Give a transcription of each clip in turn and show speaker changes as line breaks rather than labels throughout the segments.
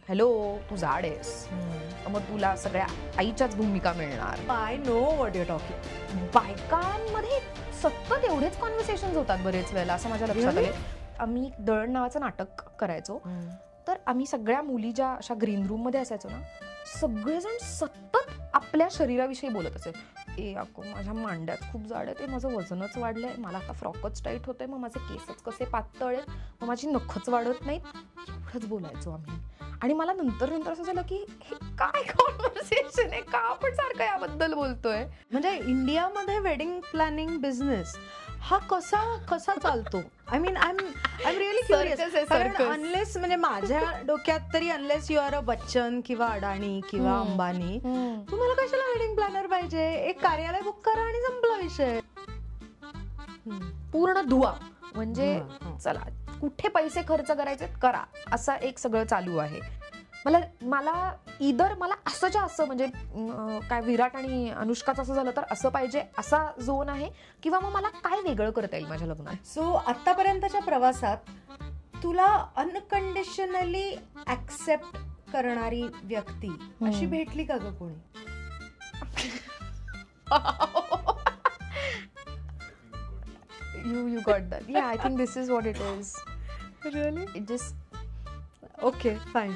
Hello तू जाड आहेस, मग तुला सगळ्या आईच्याच भूमिका मिळणार.
I know what you talking.
बायकांमध्ये सतत एवढेच कॉन्व्हर्सेशन्स होतात बरेच वेळेला, असं माझ्या लक्षात आले. आम्ही दळण नावाचं नाटक करायचो, तर आम्ही सगळ्या मुली ज्या अशा ग्रीन रूम मध्ये असायचो ना, सगळेजण सतत आपल्या शरीराविषयी बोलत असेल. ए अको माझ्या मांड्यात खूप जाड आहे, ते माझं वजनच वाढलंय, मला आता फ्रॉकच टाईट होतंय, मग माझे केसच कसे पातळ आहेत, मग माझी नखच वाढत नाहीत. एवढंच बोलायचो आम्ही. आणि मला नंतर असं झालं की हे काय कॉन्व्हर्सेशन आहे, का आपण सारखं याबद्दल बोलतोय.
म्हणजे इंडियामध्ये वेडिंग प्लॅनिंग बिझनेस हा कसा चालतो. I mean I am really curious. Unless म्हणजे माझ्या डोक्यात तरी unless you are a Bachchan किंवा अडाणी किंवा अंबानी, तुम्हाला कशाला वेडिंग प्लॅनर पाहिजे. एक कार्यालय बुक करा आणि संपला विषय.
पूर्ण धुवा. म्हणजे चला कुठे पैसे खर्च करायचे करा, असा एक सगळं चालू आहे. मला असंच्या असं म्हणजे काय विराट आणि अनुष्काचं असं झालं तर असं पाहिजे असा झोन आहे, किंवा मग मला काय वेगळं करता येईल माझ्या लग्नात.
सो आतापर्यंतच्या प्रवासात तुला अनकंडिशनली ऍक्सेप्ट करणारी व्यक्ती अशी भेटली का ग कोणी?
You got that. Yeah, I think this is what it is.
Really?
It just
okay, fine.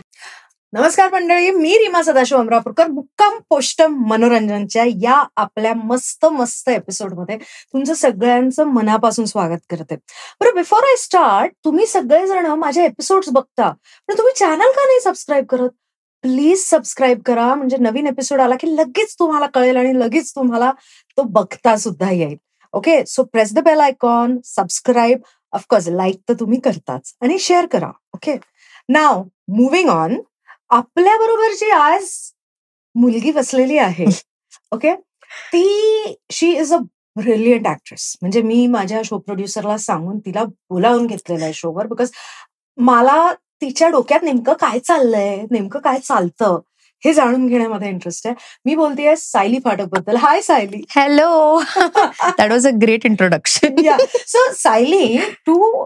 नमस्कार मंडळी, मी रीमा सदाशिव अमरापूरकर मुक्काम पोस्ट मनोरंजनच्या या आपल्या मस्त एपिसोडमध्ये तुमचं सगळ्यांचं मनापासून स्वागत करते. बरं, बिफोर आय स्टार्ट, तुम्ही सगळेजण माझे एपिसोड्स बघता, पण तुम्ही चॅनल का नाही सबस्क्राईब करत? प्लीज सबस्क्राईब करा, म्हणजे नवीन एपिसोड आला की लगेच तुम्हाला कळेल आणि लगेच तुम्हाला तो बघता सुद्धा येईल. Okay, so press the bell icon, subscribe, of course like तर तुम्ही करताच आणि शेअर करा. Okay, now moving on. आपल्या बरोबर जी आज मुलगी बसलेली आहे, okay, she is a brilliant actress. म्हणजे मी माझ्या शो प्रोड्युसरला सांगून तिला बोलावून घेतलेलं आहे शोवर, बिकॉज मला तिच्या डोक्यात नेमकं काय चाललंय, नेमकं काय चालतं हे जाणून घेण्यामध्ये इंटरेस्ट आहे. मी बोलतेय सायली फाटक बद्दल. Hi Sayali.
Hello. That was a great introduction.
So Sayali, to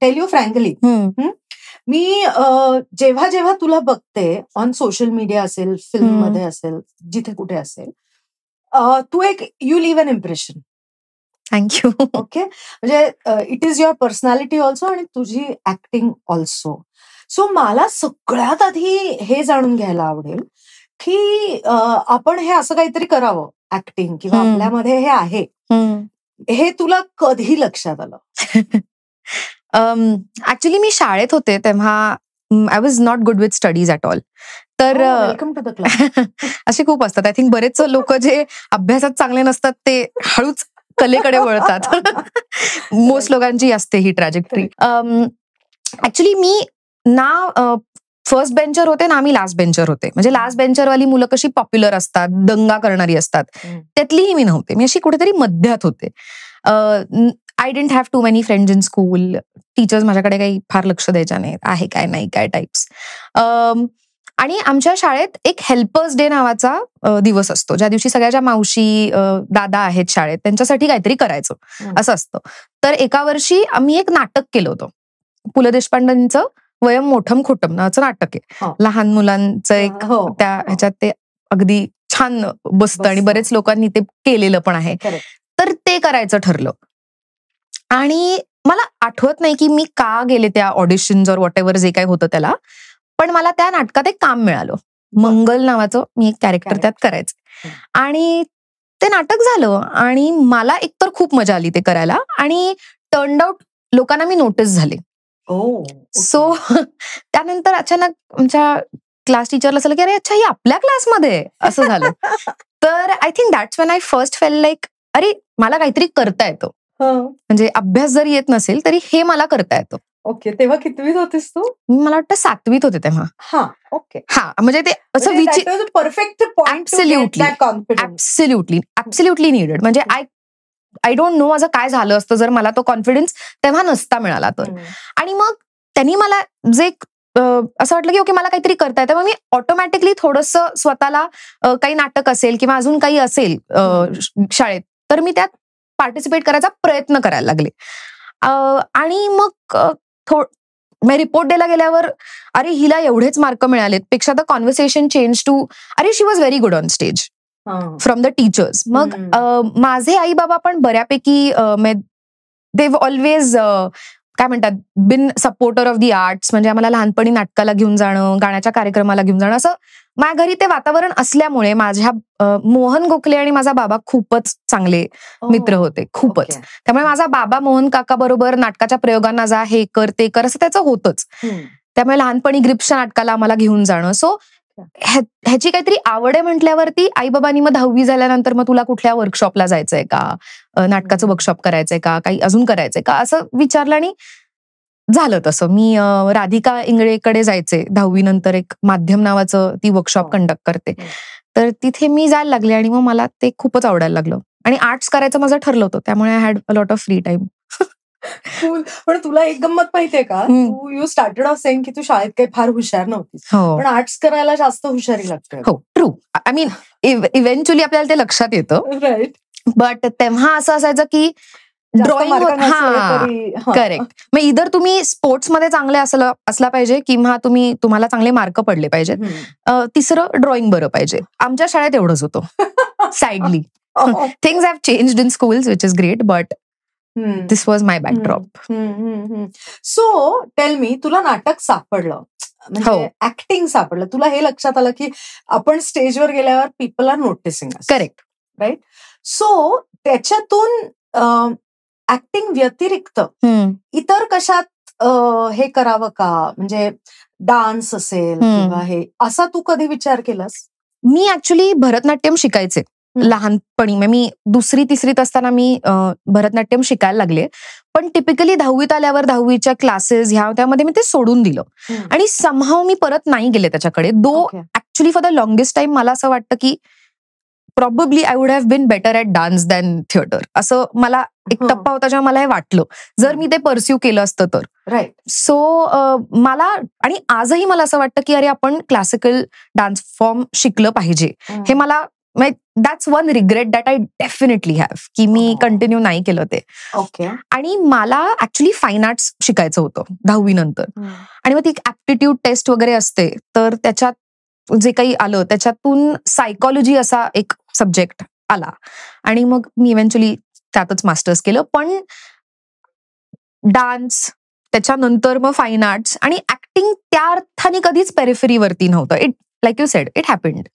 tell you frankly, मी जेव्हा तुला बघते ऑन सोशल मीडिया असेल, फिल्म मध्ये असेल, जिथे कुठे असेल, तू you leave an impression.
Thank you.
Okay, म्हणजे it is your personality also आणि तुझी ऍक्टिंग ऑल्सो. सो मला सगळ्यात आधी हे जाणून घ्यायला आवडेल की आपण हे असं काहीतरी करावं, ऍक्टिंग किंवा आपल्यामध्ये हे आहे, हे तुला कधी लक्षात आलं?
ऍक्च्युली मी शाळेत होते तेव्हा I was not good with studies at all. तर
वेलकम टू द क्लब.
असे खूप असतात. आय थिंक बरेच लोक जे अभ्यासात चांगले नसतात ते हळूच कलेकडे वळतात. मोस्ट लोकांची असते ही ट्रॅजेक्टरी. ऍक्च्युली मी ना फर्स्ट बेंचर होते ना, मी लास्ट बेंचर होते. म्हणजे लास्ट बेंचरवाली मुलं कशी पॉप्युलर असतात, दंगा करणारी असतात, त्यातलीही मी नव्हते. मी अशी कुठेतरी मध्यात होते. I didn't have too many friends in school. Teachers माझ्याकडे काही फार लक्ष द्यायच्या नाहीत, आहे काय नाही काय टाइप्स. आणि आमच्या शाळेत एक हेल्पर्स डे नावाचा दिवस असतो, ज्या दिवशी सगळ्या ज्या मावशी दादा आहेत शाळेत त्यांच्यासाठी काहीतरी करायचं असं असतं. तर एका वर्षी आम्ही एक नाटक केलं होतं. पु ल देशपांडेंचं वयम मोठम खोटम नावाचं नाटक आहे. लहान मुलांचं एक, त्या ह्याच्यात ते अगदी छान बसतं आणि बरेच लोकांनी ते केलेलं पण आहे. तर ते करायचं ठरलं. आणि मला आठवत नाही की मी का गेले त्या ऑडिशन्स और व्हॉट एव्हर जे काही होतं त्याला, पण मला त्या नाटकात एक काम मिळालं. मंगल नावाचं मी एक कॅरेक्टर त्यात करायचं. आणि ते नाटक झालं आणि मला एकतर खूप मजा आली ते करायला, आणि टर्न्ड आउट लोकांना मी नोटीस झाले. सो त्यानंतर अचानक आमच्या क्लास टीचरला असं की अरे अच्छा, ही आपल्या क्लासमध्ये असं झालं. तर I think that's when I first fail like अरे मला काहीतरी करता येतं. म्हणजे अभ्यास जरी येत नसेल तरी हे मला करता येतं.
ओके, तेव्हा कितवीत होतीस तू?
मला वाटतं 7वीत होते तेव्हा.
ओके,
हा, म्हणजे ते असं
परफेक्ट पॉइंट.
Absolutely needed. म्हणजे आय डोंट नो माझं काय झालं असतं जर मला तो कॉन्फिडन्स तेव्हा नसता मिळाला तर. आणि मग त्यांनी मला जे असं वाटलं की ओके मला काहीतरी करता येतं, मग मी ऑटोमॅटिकली थोडंसं स्वतःला काही नाटक असेल किंवा अजून काही असेल शाळेत तर मी त्यात पार्टिसिपेट करायचा प्रयत्न करायला लागले. आणि मग रिपोर्ट द्यायला गेल्यावर अरे हिला एवढेच मार्क मिळालेत पेक्षा द कॉन्व्हर्सेशन चेंज टू अरे she was very good on stage from the teachers. मग माझे आई बाबा पण बऱ्यापैकी दे ऑलवेज काय म्हणतात बिन सपोर्टर ऑफ दी आर्ट्स. म्हणजे आम्हाला लहानपणी नाटकाला घेऊन जाणं, गाण्याच्या कार्यक्रमाला घेऊन जाणं, असं माझ्या घरी ते वातावरण असल्यामुळे माझ्या मोहन गोखले आणि माझा बाबा खूपच चांगले मित्र होते, खूपच. त्यामुळे माझा बाबा मोहन काका बरोबर नाटकाच्या प्रयोगांना जा, हे कर ते कर, असं त्याचं होतच. त्यामुळे लहानपणी ग्रिप्सच्या नाटकाला आम्हाला घेऊन जाणं. सो ह्याची काहीतरी आवड आहे म्हटल्यावरती आई बाबांनी मग 10वी झाल्यानंतर मग तुला कुठल्या वर्कशॉपला जायचंय का, नाटकाचं वर्कशॉप करायचंय का, काही अजून करायचंय का असं विचारलं आणि झालं तसं. मी राधिका इंगळेकडे जायचे 10वी नंतर, एक माध्यम नावाचं ती वर्कशॉप कंडक्ट करते, तर तिथे मी जायला लागले आणि मग मला ते खूपच आवडायला लागलं. आणि आर्ट्स करायचं माझं ठरलं होतं, त्यामुळे I had a lot of free time.
पण तुला एक गंमत माहितीये का, तू यू स्टार्टेड ऑफ सेइंग की तू शाळेत काही फार हुशार नव्हतीस, पण आर्ट्स करायला जास्त हुशारी लागते.
हो, ट्रू. आय मीन इव्हेंच्युअली आपल्याला ते लक्षात येतं,
राईट.
बट तेव्हा असं असायचं की ड्रॉइंग, करेक्ट. मग इधर तुम्ही स्पोर्ट्स मध्ये चांगले असला पाहिजे किंवा तुम्हाला चांगले मार्क पडले पाहिजेत, तिसरं ड्रॉइंग बरं पाहिजे. आमच्या शाळेत एवढंच होतं. Sadly things have changed in schools which is great, but this was my backdrop.
So tell me, तुला नाटक सापडलं, म्हणजे ऍक्टिंग सापडलं, तुला हे लक्षात आलं की आपण स्टेजवर गेल्यावर पीपल आर नोटिसिंग अस,
करेक्ट,
राईट. सो त्याच्यातून ऍक्टिंग व्यतिरिक्त इतर कशात हे करावं का, म्हणजे डान्स असेल किंवा हे, असा तू कधी विचार केलास?
मी ऍक्च्युली भरतनाट्यम शिकायचे लहानपणी. मी 2री 3रीत असताना मी भरतनाट्यम शिकायला लागले, पण टिपिकली 10वीत आल्यावर 10वीच्या क्लासेस त्यामध्ये मी ते सोडून दिलं आणि समहाव मी परत नाही गेले त्याच्याकडे. Actually for the longest time मला असं वाटतं की probably I would have been better at dance than theatre, असं मला एक टप्पा होता जेव्हा मला हे वाटलं, जर मी ते परस्यू केलं असतं तर.
राईट.
सो मला, आणि आजही मला असं वाटतं की अरे आपण क्लासिकल डान्स फॉर्म शिकलं पाहिजे. हे मला, that's one regret that I definitely have, की मी कंटिन्यू नाही केलं ते.
ओके.
आणि मला ऍक्च्युली फाईन आर्ट्स शिकायचं होतं 10वी नंतर, आणि मग ती ऍप्टिट्यूड टेस्ट वगैरे असते, तर त्याच्यात जे काही आलं त्याच्यातून सायकॉलॉजी असा एक सब्जेक्ट आला आणि मग मी इव्हेंच्युअली त्यातच मास्टर्स केलं. पण डान्स, त्याच्यानंतर मग फाईन आर्ट्स आणि ऍक्टिंग त्या अर्थाने कधीच पेरिफेरीवरती नव्हतं. It like you sed, it happened.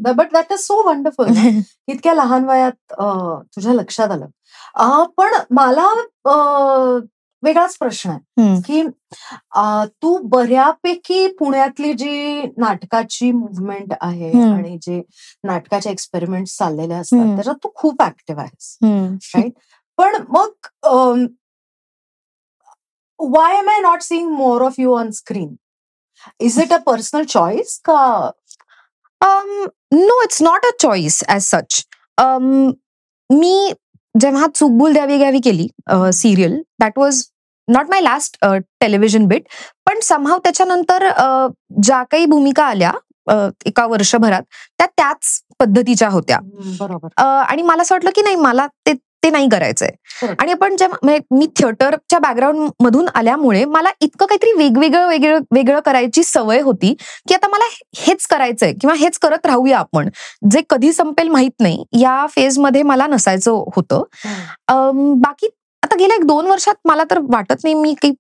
But that is so wonderful. इतक्या लहान वयात तुझ्या लक्षात आलं. पण मला वेगळाच प्रश्न आहे की तू बऱ्यापैकी पुण्यातली जी नाटकाची मुव्हमेंट आहे आणि जे नाटकाचे एक्सपेरिमेंट चाललेले असतात त्याच्यात तू खूप ऍक्टिव्ह आहेस, राईट. पण मग why am I not seeing more of you on screen? Is it a personal choice का?
No, it's not a choice as such. मी जेव्हा चूकभूल द्यावी घ्यावी केली serial, that was not my last television bit, पण समहाव त्याच्यानंतर ज्या काही भूमिका आल्या एका वर्षभरात त्याच पद्धतीच्या होत्या.
बरोबर.
आणि मला असं वाटलं की नाही, मला ते नाही करायचंय. आणि आपण जेव्हा मी थिएटरच्या बॅकग्राऊंड मधून आल्यामुळे मला इतकं काहीतरी वेगळं करायची सवय होती की आता मला हेच करायचंय किंवा हेच करत राहूया आपण, जे कधी संपेल माहित नाही, या फेजमध्ये मला नसायचं होतं. बाकी आता गेल्या 1-2 वर्षात मला तर वाटत नाही मी काही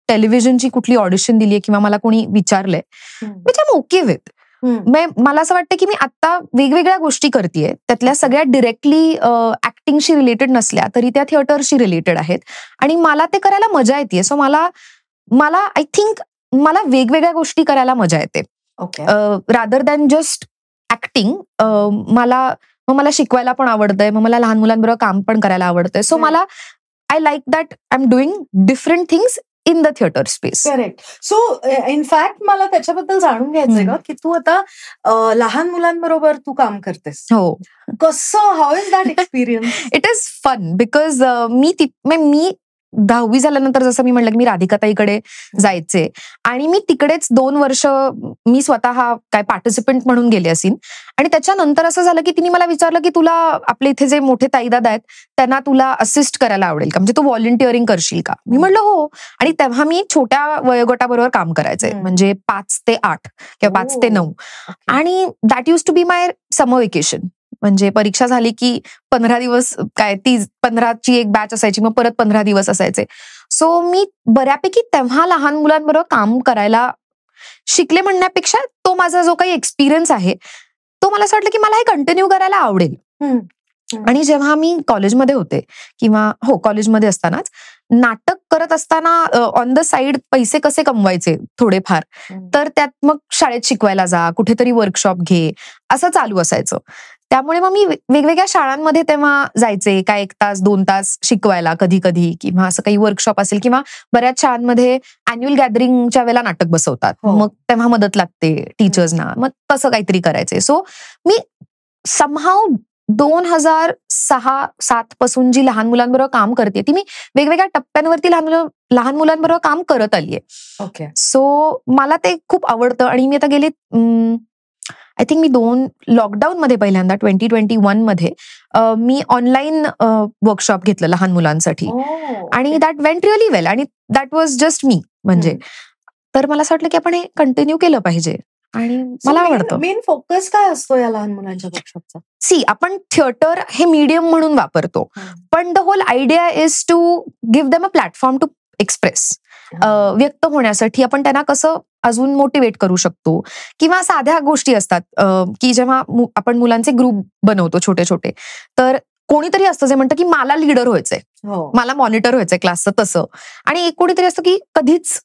टेलिव्हिजनची कुठली ऑडिशन दिलीये किंवा मला कोणी विचारलंय, which I am okay with. मला असं वाटतं की मी आता वेगवेगळ्या गोष्टी करतेय, त्यातल्या सगळ्या डिरेक्टली ऍक्टिंगशी रिलेटेड नसल्या तरी त्या थिएटरशी रिलेटेड आहेत आणि मला ते करायला मजा येते. सो मला आय थिंक मला वेगवेगळ्या गोष्टी करायला मजा येते, रादर दॅन जस्ट ऍक्टिंग. मला शिकवायला पण आवडतंय, मग मला लहान मुलांबरोबर काम पण करायला आवडतंय. सो मला I like that I am doing different things in the theatre space.
Correct. So in fact मला त्याच्याबद्दल जाणून घ्यायचंय का की तू आता लहान मुलांबरोबर तू काम करतेस.
हो.
कसं, how is that experience?
It is fun because मी 10वी झाल्यानंतर जसं मी म्हटलं की मी राधिकाताईकडे जायचे आणि मी तिकडेच 2 वर्ष मी स्वतः काय पार्टिसिपंट म्हणून गेले असेल. आणि त्याच्यानंतर असं झालं की तिने मला विचारलं की तुला आपले इथे जे मोठे ताईदादा आहेत त्यांना तुला असिस्ट करायला आवडेल का, म्हणजे तू व्हॉलंटिअरिंग करशील का. मी म्हटलं हो. आणि तेव्हा मी छोट्या वयोगटाबरोबर काम करायचे, म्हणजे 5 ते 8 किंवा 5 ते 9. आणि that used to be my summer vacation. म्हणजे परीक्षा झाली की 15 दिवस काय 15ची एक बॅच असायची, मग परत 15 दिवस असायचे. सो मी बऱ्यापैकी तेव्हा लहान मुलांबरोबर काम करायला शिकले म्हणण्यापेक्षा तो माझा जो काही एक्सपिरियन्स आहे तो मला असं वाटलं की मला हे कंटिन्यू करायला आवडेल. आणि जेव्हा मी कॉलेजमध्ये होते किंवा कॉलेजमध्ये असतानाच नाटक करत असताना ऑन द साइड पैसे कसे कमवायचे थोडेफार, तर त्यात मग शाळेत शिकवायला जा, कुठेतरी वर्कशॉप घे, असं चालू असायचं. त्यामुळे मग मी वेगवेगळ्या शाळांमध्ये तेव्हा जायचे, काय 1 तास 2 तास शिकवायला कधी कधी, किंवा असं काही वर्कशॉप असेल, किंवा बऱ्याच शाळांमध्ये अॅन्युअल गॅदरिंगच्या वेळेला नाटक बसवतात, मग तेव्हा मदत लागते टीचर्सना, मग तसं काहीतरी करायचे. सो मी समहाव 2006-07 पासून जी लहान मुलांबरोबर काम करते ती मी वेगवेगळ्या टप्प्यांवरती लहान मुलांबरोबर काम करत आलीये. सो मला ते खूप आवडतं. आणि मी आता गेले आय थिंक मी 2 लॉकडाऊन मध्ये पहिल्यांदा 2021 मध्ये मी ऑनलाईन वर्कशॉप घेतलं लहान मुलांसाठी, आणि दॅट वेंट रिअली वेल, आणि दॅट वॉज जस्ट मी. म्हणजे तर मला असं वाटलं की आपण हे कंटिन्यू केलं पाहिजे आणि मला आवडतं.
मेन फोकस काय असतो या लहान मुलांच्या वर्कशॉपचा?
आपण थिएटर हे मीडियम म्हणून वापरतो, पण the whole idea is to give them a platform to express. व्यक्त होण्यासाठी आपण त्यांना कसं अजून मोटिवेट करू शकतो, किंवा साध्या गोष्टी असतात की जेव्हा आपण मुलांचे ग्रुप बनवतो छोटे छोटे, तर कोणीतरी असतं जे म्हणतं की मला लीडर व्हायचंय, मला मॉनिटर व्हायचंय क्लासचं, तसं. आणि एक कोणीतरी असतं की कधीच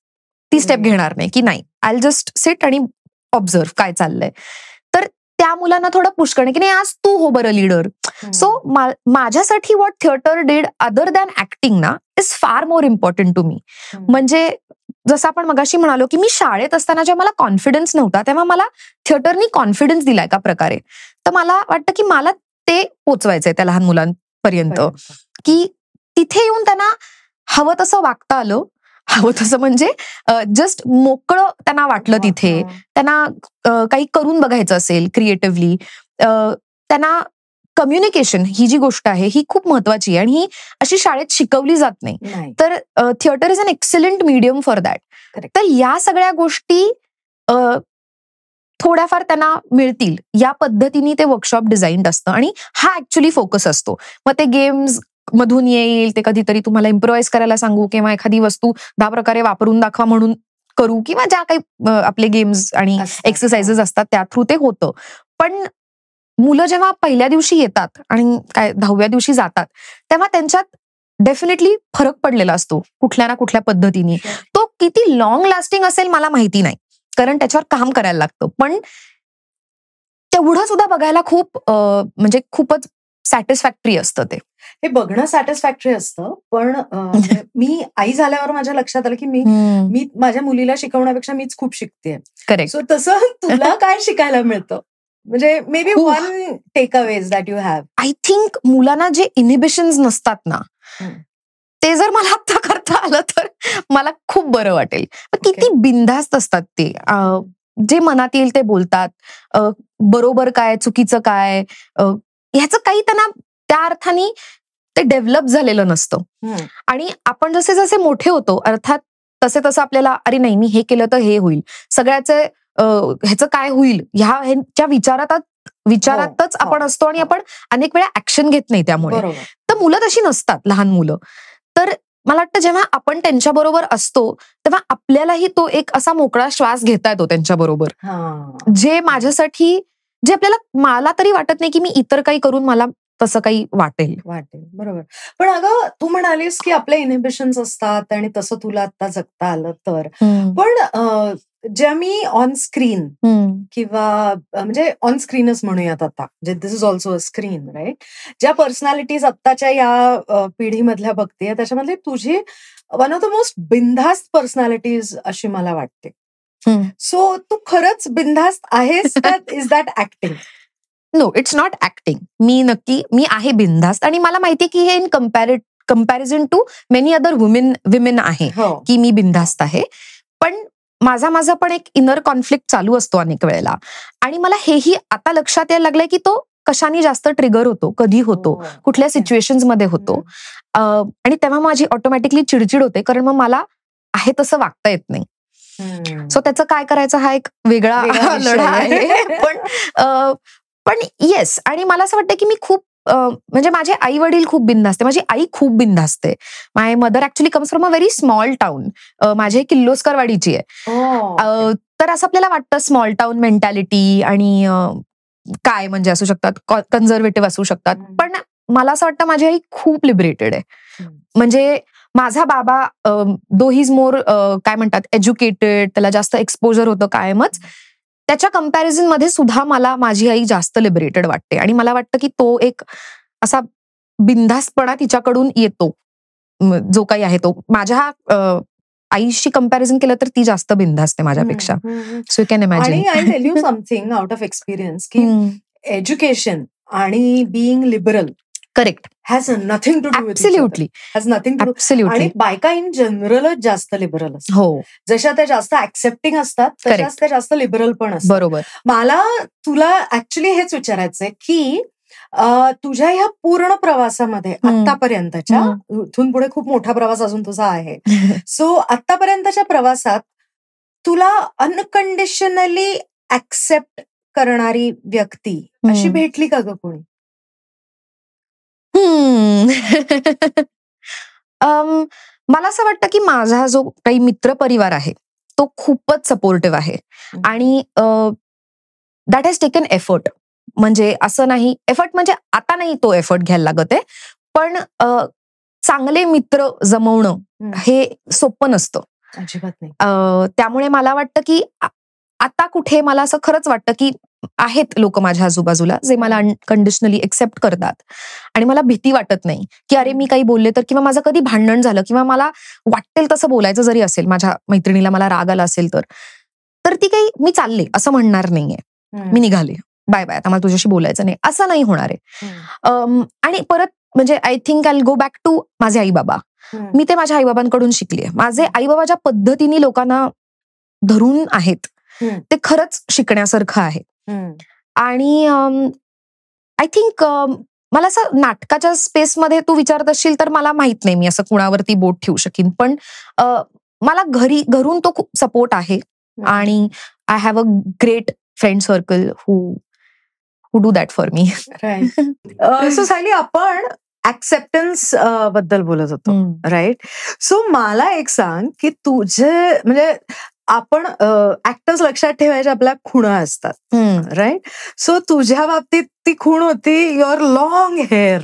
ती स्टेप घेणार नाही, की नाही आय जस्ट सिट आणि ऑब्झर्व काय चाललंय. तर त्या मुलांना थोडं पुश करणे की नाही आज तू हो बरं लीडर. सो माझ्यासाठी what theatre did other than acting ना is far more important to me. म्हणजे जसं आपण मगाशी म्हणालो की मी शाळेत असताना जेव्हा मला कॉन्फिडन्स नव्हता तेव्हा मला थिएटरनी कॉन्फिडन्स दिलाय एका प्रकारे. तर मला वाटतं की मला ते पोचवायचंय त्या लहान मुलांपर्यंत, की तिथे येऊन त्यांना हवं तसं वागता आलं, हवं तसं म्हणजे जस्ट मोकळं त्यांना वाटलं. तिथे त्यांना काही करून बघायचं असेल क्रिएटिव्हली, त्यांना कम्युनिकेशन ही जी गोष्ट आहे ही खूप महत्वाची आहे, आणि ही अशी शाळेत शिकवली जात नाही. तर theatre is an excellent medium for that. तर या सगळ्या गोष्टी थोड्याफार त्यांना मिळतील या पद्धतीने ते वर्कशॉप डिझाईन्ड असतं, आणि हा ऍक्च्युली फोकस असतो. मग ते गेम्स मधून येईल, ते कधीतरी तुम्हाला इम्प्रोवाइज करायला सांगू, किंवा एखादी वस्तू 10 प्रकारे वापरून दाखवा म्हणून करू, किंवा ज्या काही आपले गेम्स आणि एक्सरसाइजेस असतात त्या थ्रू ते होतं. पण मुलं जेव्हा पहिल्या दिवशी येतात आणि काय 10व्या दिवशी जातात, तेव्हा त्यांच्यात डेफिनेटली फरक पडलेला असतो कुठल्या ना कुठल्या पद्धतीने. तो किती लॉंग लास्टिंग असेल मला माहिती नाही, कारण त्याच्यावर काम करायला लागतं. पण तेवढं सुद्धा बघायला खूप म्हणजे खूपच सॅटिस्फॅक्टरी असतं ते.
हे बघणं सॅटिस्फॅक्टरी असतं. पण मी आई झाल्यावर माझ्या लक्षात आलं की मी माझ्या मुलीला शिकवण्यापेक्षा मीच खूप शिकते.
करेक्ट.
सो तसं तुला काय शिकायला मिळतं? म्हणजे maybe one takeaways that you have I.
आय थिंक मुलांना जे इनिबिशन्स नसतात ना, ते जर मला आता करता आलं तर मला खूप बरं वाटेल. किती बिनधास्त असतात ते, जे मनात येईल ते बोलतात. बरोबर काय चुकीचं काय ह्याचं काही त्यांना त्या अर्थाने ते डेव्हलप झालेलं नसतं. आणि आपण जसे जसे मोठे होतो अर्थात तसे तसं आपल्याला अरे नाही मी हे केलं तर हे होईल, सगळ्याचे ह्याचं काय होईल ह्याच्या विचारातच आपण असतो, आणि आपण अनेक वेळा ऍक्शन घेत नाही त्यामुळे. तर मुलं तशी नसतात, लहान मुलं. तर मला वाटतं जेव्हा आपण त्यांच्या बरोबर असतो तेव्हा आपल्यालाही तो एक असा मोकळा श्वास घेता येतो त्यांच्या बरोबर, जे माझ्यासाठी जे मला तरी वाटत नाही की मी इतर काही करून मला तसं काही वाटेल.
बरोबर. पण अगं तू म्हणालीस की आपले इनिबिशन्स असतात आणि तसं तुला आता जगता आलं तर. पण ज्या मी ऑन स्क्रीन किंवा म्हणजे ऑन स्क्रीनच म्हणूयात आता, this is also a screen right, ज्या पर्सनॅलिटीज आत्ताच्या या पिढीमधल्या बघते त्याच्यामधली तुझी वन ऑफ द मोस्ट बिनधास्त पर्सनॅलिटीज अशी मला वाटते. सो तू खरंच बिनधास्त आहेस का? Is that acting?
No, it's not acting. मी आहे बिनधास्त, आणि मला माहितीये की हे in comparison to many other women आहे की मी बिनधास्त आहे. पण माझा पण एक इनर कॉन्फ्लिक्ट चालू असतो अनेक वेळेला. आणि मला हेही आता लक्षात यायला लागलंय की तो कशाने जास्त ट्रिगर होतो, कधी होतो, कुठल्या सिच्युएशन्स मध्ये होतो. आणि तेव्हा माझी ऑटोमॅटिकली चिडचिड होते, कारण मग मला आहे तसं वागता येत नाही. सो त्याचं काय करायचं हा एक वेगळा लढा आहे. पण येस, आणि मला असं वाटतं की मी खूप म्हणजे माझे आई वडील खूप बिनधास्त, माझी आई खूप बिनधास्त आहे. My mother actually comes from a very small town. माझी किर्लोस्करवाडीची आहे. तर असं आपल्याला वाटतं स्मॉल टाउन मेंटॅलिटी आणि काय म्हणजे असू शकतात, कन्झर्वेटिव्ह असू शकतात. पण मला असं वाटतं माझी आई खूप लिबरेटेड आहे. म्हणजे माझा बाबा दो ही इज मोर काय म्हणतात एज्युकेटेड, त्याला जास्त एक्सपोजर होतं कायमच, त्याच्या कम्पॅरिझन मध्ये सुद्धा मला माझी आई जास्त लिबरेटेड वाटते. आणि मला वाटतं की तो एक असा बिनधास्तपणा तिच्याकडून येतो, जो काही आहे तो. माझ्या आईशी कम्पॅरिझन केलं तर ती जास्त बिनधास्त आहे माझ्यापेक्षा. So you can imagine.
आणि I tell you something out of experience की एज्युकेशन आणि being liberal
correct
has nothing to do with
absolutely
has nothing to do. आणि बायका इन जनरलच जास्त लिबरल असतात.
हो,
जशा त्या जास्त ऍक्सेप्टिंग असतात तशाच त्या जास्त लिबरल पण असतात.
बरोबर.
मला तुला ऍक्च्युली हेच विचारायचंय की तुझ्या ह्या पूर्ण प्रवासामध्ये आतापर्यंतच्या, इथून पुढे खूप मोठा प्रवास अजून तुझा आहे, सो आतापर्यंतच्या प्रवासात तुला अनकंडिशनली ऍक्सेप्ट करणारी व्यक्ती अशी भेटली का ग कोणी?
मला असं वाटतं की माझा जो काही मित्र परिवार आहे तो खूपच सपोर्टिव्ह आहे. आणि दॅट हॅज टेकन एफर्ट. म्हणजे असं नाही, एफर्ट म्हणजे आता नाही तो एफर्ट घ्यायला लागत आहे, पण चांगले मित्र जमवणं हे सोपं नसतं
अजिबात नाही.
त्यामुळे मला वाटतं की आता कुठे मला असं खरंच वाटतं की आहेत लोक माझ्या आजूबाजूला जे मला अनकंडिशनली एक्सेप्ट करतात. आणि मला भीती वाटत नाही की अरे मी काही बोलले तर, किंवा माझं कधी भांडण झालं किंवा मला वाटेल तसं बोलायचं जरी असेल, माझ्या मैत्रिणीला मला राग आला असेल तर ती काही मी चालले असं म्हणणार नाहीये, मी निघाले, बाय बाय, आता मला तुझ्याशी बोलायचं नाही, असं नाही होणार आहे. आणि परत म्हणजे I think I will go back to माझे आई बाबा. मी ते माझ्या आईबाबांकडून शिकले. माझे आई बाबा ज्या पद्धतीने लोकांना धरून आहेत ते खरंच शिकण्यासारखं आहे. आणि आय थिंक मला असं नाटकाच्या स्पेसमध्ये तू विचारत असशील तर मला माहित नाही मी असं कुणावरती बोट ठेवू शकीन, पण मला घरून तो खूप सपोर्ट आहे. आणि I have a great friend circle who do that for me.
So Sayali, आपण ऍक्सेप्टन्स बद्दल बोलत होतो, राईट? सो मला एक सांग की तुझे म्हणजे आपण ऍक्टर्स लक्षात ठेवायच्या आपल्या खुणा असतात, राईट? सो तुझ्या बाबतीत ती खूण होती युअर लॉंग हेअर.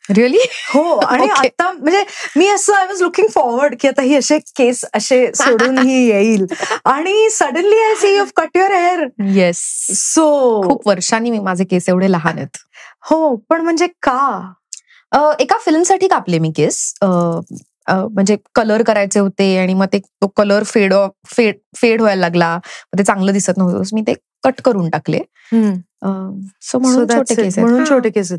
रिअली?
हो. आणि आता म्हणजे मी असं आय वॉज लुकिंग फॉरवर्ड की आता ही असे केस असे सोडून ही येईल, आणि suddenly I see you cut your hair.
Yes.
So
खूप वर्षांनी माझे केस एवढे लहान आहेत.
हो, पण म्हणजे का?
एका फिल्मसाठी कापले मी केस. म्हणजे कलर करायचे होते आणि मग तो कलर फेड व्हायला लागला, ते चांगलं दिसत नव्हतं, मी ते कट करून टाकले. सो म्हणून
छोटे केस.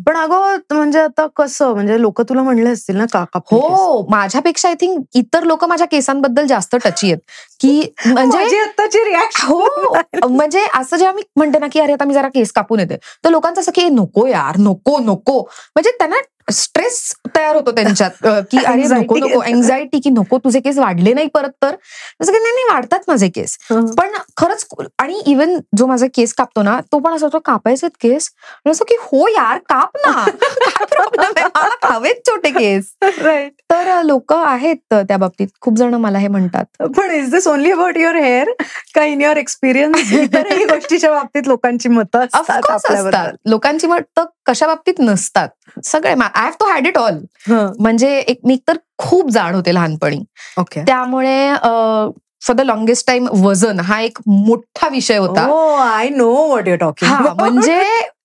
पण अगं म्हणजे आता कसं, म्हणजे लोक तुला म्हणले असतील ना का?
हो, माझ्यापेक्षा आय थिंक इतर लोक माझ्या केसांबद्दल जास्त टची आहेत की म्हणजे
आताची रिॲक्शन.
हो, म्हणजे असं जेव्हा मी म्हणते ना की अरे आता मी जरा केस कापून येते, तर लोकांचं असं की नको यार, नको नको, म्हणजे त्यांना स्ट्रेस तयार होतो त्यांच्यात की अरे नको नको, एन्झायटी की नको तुझे केस वाढले नाही परत तर. जसं की नाही वाढतात माझे केस, पण खरंच. आणि इव्हन जो माझा केस कापतो ना तो पण असं होतो, कापायचे केस, असं की हो यार काप ना, हवेत छोटे केस.
राईट.
तर लोक आहेत त्या बाबतीत, खूप जण मला हे म्हणतात.
पण is this only about your hair का इन युअर एक्सपिरियन्स इतरही गोष्टीच्या बाबतीत लोकांची मतं असतात?
लोकांची मतं कशा बाबतीत नसतात, सगळे. I have to had it all. म्हणजे मी तर खूप जाड होते लहानपणी, त्यामुळे फॉर द लॉंगेस्ट टाइम वजन हा एक मोठा विषय होता.
I know what you talking.
म्हणजे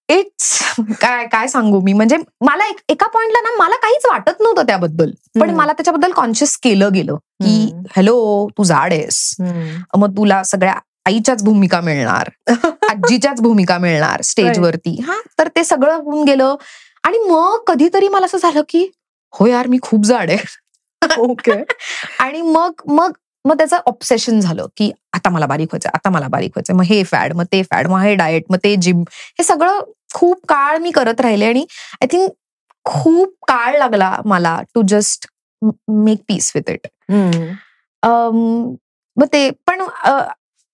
इट्स काय सांगू मी, म्हणजे मला एका पॉइंटला ना मला काहीच वाटत नव्हतं त्याबद्दल, पण मला त्याच्याबद्दल कॉन्शियस केलं गेलं की हॅलो तू जाड आहेस, मग तुला सगळ्या आईच्याच भूमिका मिळणार, आजीच्याच भूमिका मिळणार स्टेजवरती. तर ते सगळं होऊन गेलं. आणि मग कधीतरी मला असं झालं की हो यार मी खूप जाड आहे.
ओके.
आणि मग मग मग त्याचं ऑब्सेशन झालं की आता मला बारीक व्हायचं, आता मला बारीक व्हायचं, मग हे फॅड, मग ते फॅड, मग हे डाएट, मग ते जिम, हे सगळं खूप काळ मी करत राहिले. आणि आय थिंक खूप काळ लागला मला to just make peace with it. मग ते पण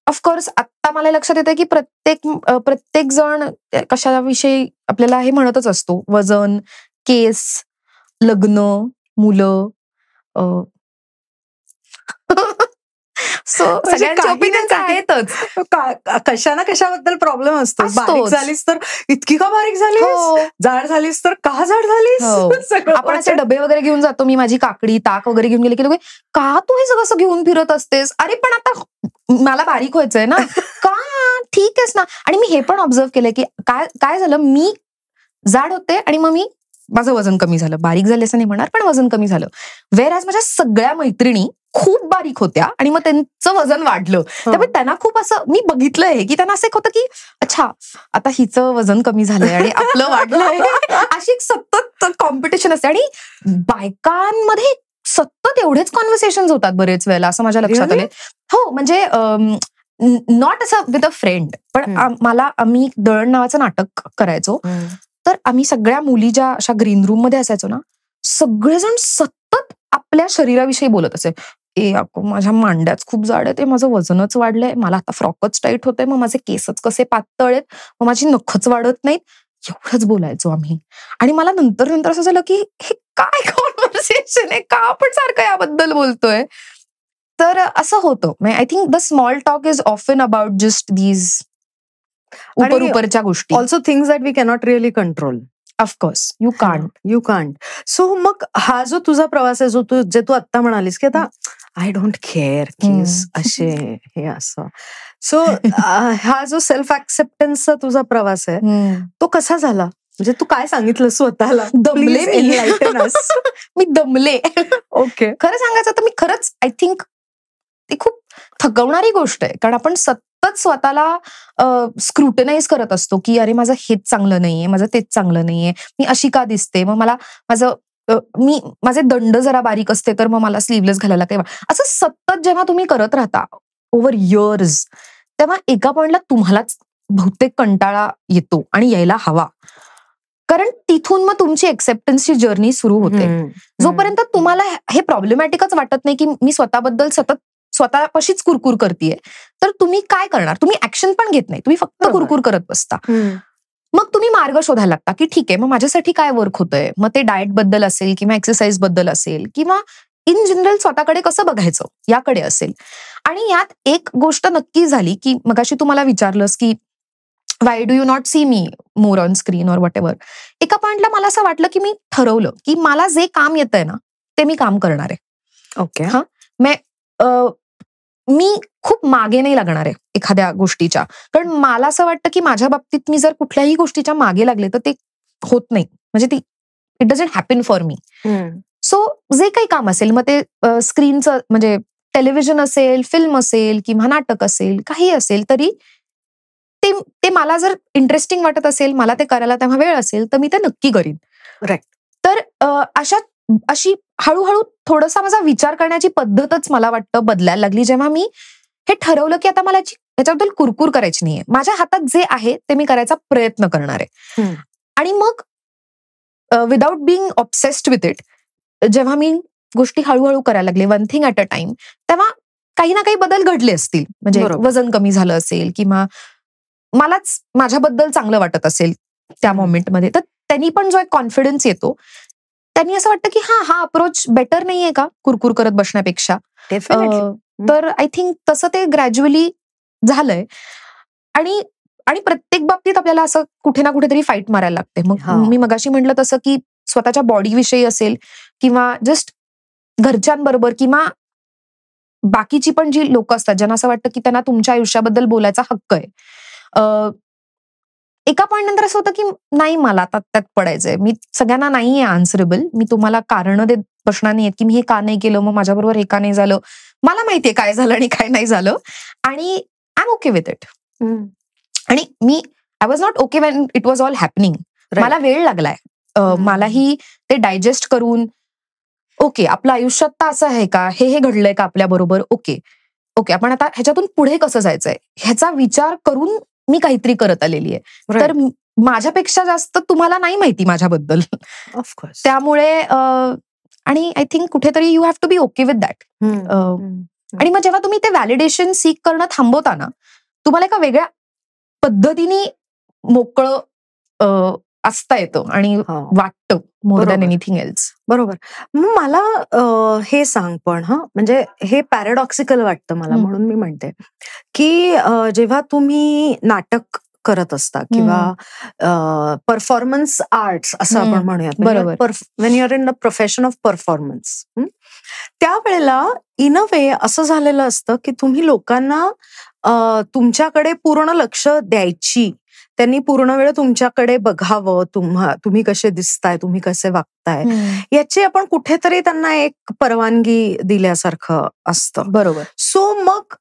ऑफकोर्स आता मला लक्षात येतं की प्रत्येक जण कशाविषयी आपल्याला हे म्हणतच असतो, वजन, केस, लग्न, मुलं. सो सगळ्यांचे ओपिनियन्स आहेतच.
कशा ना कशाबद्दल प्रॉब्लेम असतो.
असतोच.
बारीक झालीस तर इतकी का बारीक झालीस,
हो.
जाड झालीस तर का जाड झालीस.
हो.
सगळं
आपण असे डबे वगैरे घेऊन जातो, मी माझी काकडी ताक वगैरे घेऊन गेले की लोक, का तू हे सगळं असं घेऊन फिरत असतेस. अरे पण आता मला बारीक व्हायचंय ना. का ठीक आहेस ना. आणि मी हे पण ऑब्झर्व केलंय की काय झालं, मी जाड होते आणि मग माझं वजन कमी झालं. बारीक झाले असं नाही म्हणणार, पण वजन कमी झालं. वेअर ॲज माझ्या सगळ्या मैत्रिणी खूप बारीक होत्या आणि मग त्यांचं वजन वाढलं. त्यामुळे त्यांना खूप असं मी बघितलंय की त्यांना असं एक होतं की अच्छा आता हिचं वजन कमी झालंय आणि आपलं वाढलंय. अशी एक सतत कॉम्पिटिशन असते. आणि बायकांमध्ये सतत एवढेच कॉन्व्हर्सेशन होतात बरेच वेळेला, असं माझ्या लक्षात आले. हो, म्हणजे नॉट असं विथ अ फ्रेंड, पण आम्ही दळण नावाचं नाटक करायचो. तर आम्ही सगळ्या मुली ज्या अशा ग्रीन रूम मध्ये असायचो ना, सगळेजण सतत आपल्या शरीराविषयी बोलत असे. माझ्या मांड्याच खूप जाड आहेत, माझं वजनच वाढलंय, मला आता फ्रॉकच टाईट होतंय, मग माझे केसच कसे पातळ आहेत, मग माझी नखच वाढत नाहीत. एवढंच बोलायचो आम्ही. आणि मला नंतर असं झालं की हे काय कॉन्व्हर्सेशन आहे, का आपण सारखं याबद्दल बोलतोय. तर असं होतं. I think the small talk is often about just these उपरच्या गोष्टी.
Also things that we cannot really control.
Of course you can't.
सो मग हा जो तुझा प्रवास आहे, जे तू आता म्हणालीस की आता आय डोंट केअर केस असे हे असं, सो हा जो सेल्फ ऍक्सेप्टन्सचा तुझा प्रवास आहे तो कसा झाला, म्हणजे तू काय सांगितलं स्वतःला?
दमले मी दमले.
ओके.
खरं सांगायचं तर मी खरंच आय थिंक ती खूप थकवणारी गोष्ट आहे, कारण आपण सतत स्वतःला स्क्रुटनाइज करत असतो की अरे माझं हेच चांगलं नाहीये, माझं तेच चांगलं नाहीये, मी अशी का दिसते, मग मला माझे दंड जरा बारीक असते तर मग मला स्लीवलेस घालायला काही असं सतत जेव्हा तुम्ही करत राहता ओव्हर इयर्स, तेव्हा एका पॉइंटला तुम्हालाच बहुतेक कंटाळा येतो आणि यायला हवा. कारण तिथून मग तुमची एक्सेप्टन्सची जर्नी सुरू होते. जोपर्यंत तुम्हाला हे प्रॉब्लेमॅटिकच वाटत नाही की मी स्वतःबद्दल सतत स्वतःपाशीच कुरकुर करतेय, तर तुम्ही काय करणार? तुम्ही ऍक्शन पण घेत नाही, तुम्ही फक्त कुरकुर करत बसता. मग तुम्ही मार्ग शोधायला लागता की ठीक आहे, मग माझ्यासाठी काय वर्क होतंय. मग ते डाएट बद्दल असेल किंवा एक्सरसाइज बद्दल असेल किंवा इन जनरल स्वतःकडे कसं बघायचं याकडे असेल. आणि यात एक गोष्ट नक्की झाली की मगाशी तुम्हाला विचारलंस की why do you not see me more on screen or whatever. एका पॉइंटला मला असं वाटलं की मी ठरवलं की मला जे काम येतंय ना ते मी काम करणार आहे.
ओके.
हा, मी खूप मागे नाही लागणार आहे एखाद्या गोष्टीच्या. कारण मला असं वाटतं की माझ्या बाबतीत मी जर कुठल्याही गोष्टीच्या मागे लागले तर ते होत नाही, म्हणजे it doesn't happen for me. So जे काही काम असेल, मग ते स्क्रीनचं म्हणजे टेलिव्हिजन असेल, फिल्म असेल किंवा नाटक असेल, काही असेल तरी ते मला जर इंटरेस्टिंग वाटत असेल, मला ते करायला तेव्हा वेळ असेल तर मी ते नक्की करीन.
राईट.
तर अशी हळूहळू थोडासा माझा विचार करण्याची पद्धतच मला वाटतं बदलायला लागली, जेव्हा मी हे ठरवलं की आता मला याच्याबद्दल कुरकुर करायची नाहीये, माझ्या हातात जे आहे ते मी करायचा प्रयत्न करणार आहे. आणि मग without Bing obsessed with it, जेव्हा मी गोष्टी हळूहळू करायला लागले, one thing at a time, तेव्हा काही ना काही बदल घडले असतील. म्हणजे वजन कमी झालं असेल किंवा मलाच माझ्याबद्दल चांगलं वाटत असेल त्या मोमेंटमध्ये, तर त्यांनी पण जो एक कॉन्फिडन्स येतो, त्यांनी असं वाटतं की हा अप्रोच बेटर नाहीये का कुरकुर करत बसण्यापेक्षा. तर आय थिंक तसं ते ग्रॅज्युअली झालंय. आणि प्रत्येक बाबतीत आपल्याला असं कुठे ना कुठेतरी फाईट मारायला लागते. मग मी मगाशी म्हटलं तसं की स्वतःच्या बॉडीविषयी असेल किंवा जस्ट घरच्यांबरोबर किंवा बाकीची पण जी लोक असतात ज्यांना असं वाटतं की त्यांना तुमच्या आयुष्याबद्दल बोलायचा हक्क आहे. एका पॉइंट नंतर असं होतं की नाही, मला आता त्यात पडायचंय, मी सगळ्यांना नाहीये आन्सरेबल, मी तुम्हाला कारण देत बसणार नाहीये की मी हे का नाही केलं, मग माझ्याबरोबर हे का नाही झालं, मला माहितीये काय झालं आणि काय नाही झालं, आणि I am okay with it. आणि I was not okay when it was all happening. मला वेळ लागलाय मलाही ते डायजेस्ट करून ओके आपलं आयुष्यात तर असं आहे का, हे घडलंय का आपल्या बरोबर, ओके ओके आपण आता ह्याच्यातून पुढे कसं जायचंय ह्याचा विचार करून मी काहीतरी करत आलेली आहे. तर माझ्यापेक्षा जास्त तुम्हाला नाही माहिती माझ्याबद्दल.
ऑफकोर्स.
त्यामुळे आणि आय थिंक कुठेतरी you have to be okay with that. आणि मग जेव्हा तुम्ही ते व्हॅलिडेशन सीक करणं थांबवता ना, तुम्हाला एका वेगळ्या पद्धतीने मोकळं असता येतं आणि वाटतं मोर दॅन एनिथिंग एल्स.
बरोबर. मग मला हे सांग पण म्हणजे हे पॅराडॉक्सिकल वाटतं मला, म्हणून मी म्हणते की जेव्हा तुम्ही नाटक करत असता किंवा परफॉर्मन्स आर्ट्स असं आपण म्हणूयात, when you are in the profession of performance, त्यावेळेला इन अ वे असं झालेलं असतं की तुम्ही लोकांना तुमच्याकडे पूर्ण लक्ष द्यायची, त्यांनी पूर्ण वेळ तुमच्याकडे बघावं, तुम्ही कसे दिसताय, तुम्ही कसे वागताय, याची आपण कुठेतरी त्यांना एक परवानगी दिल्यासारखं असतं.
बरोबर.
सो मग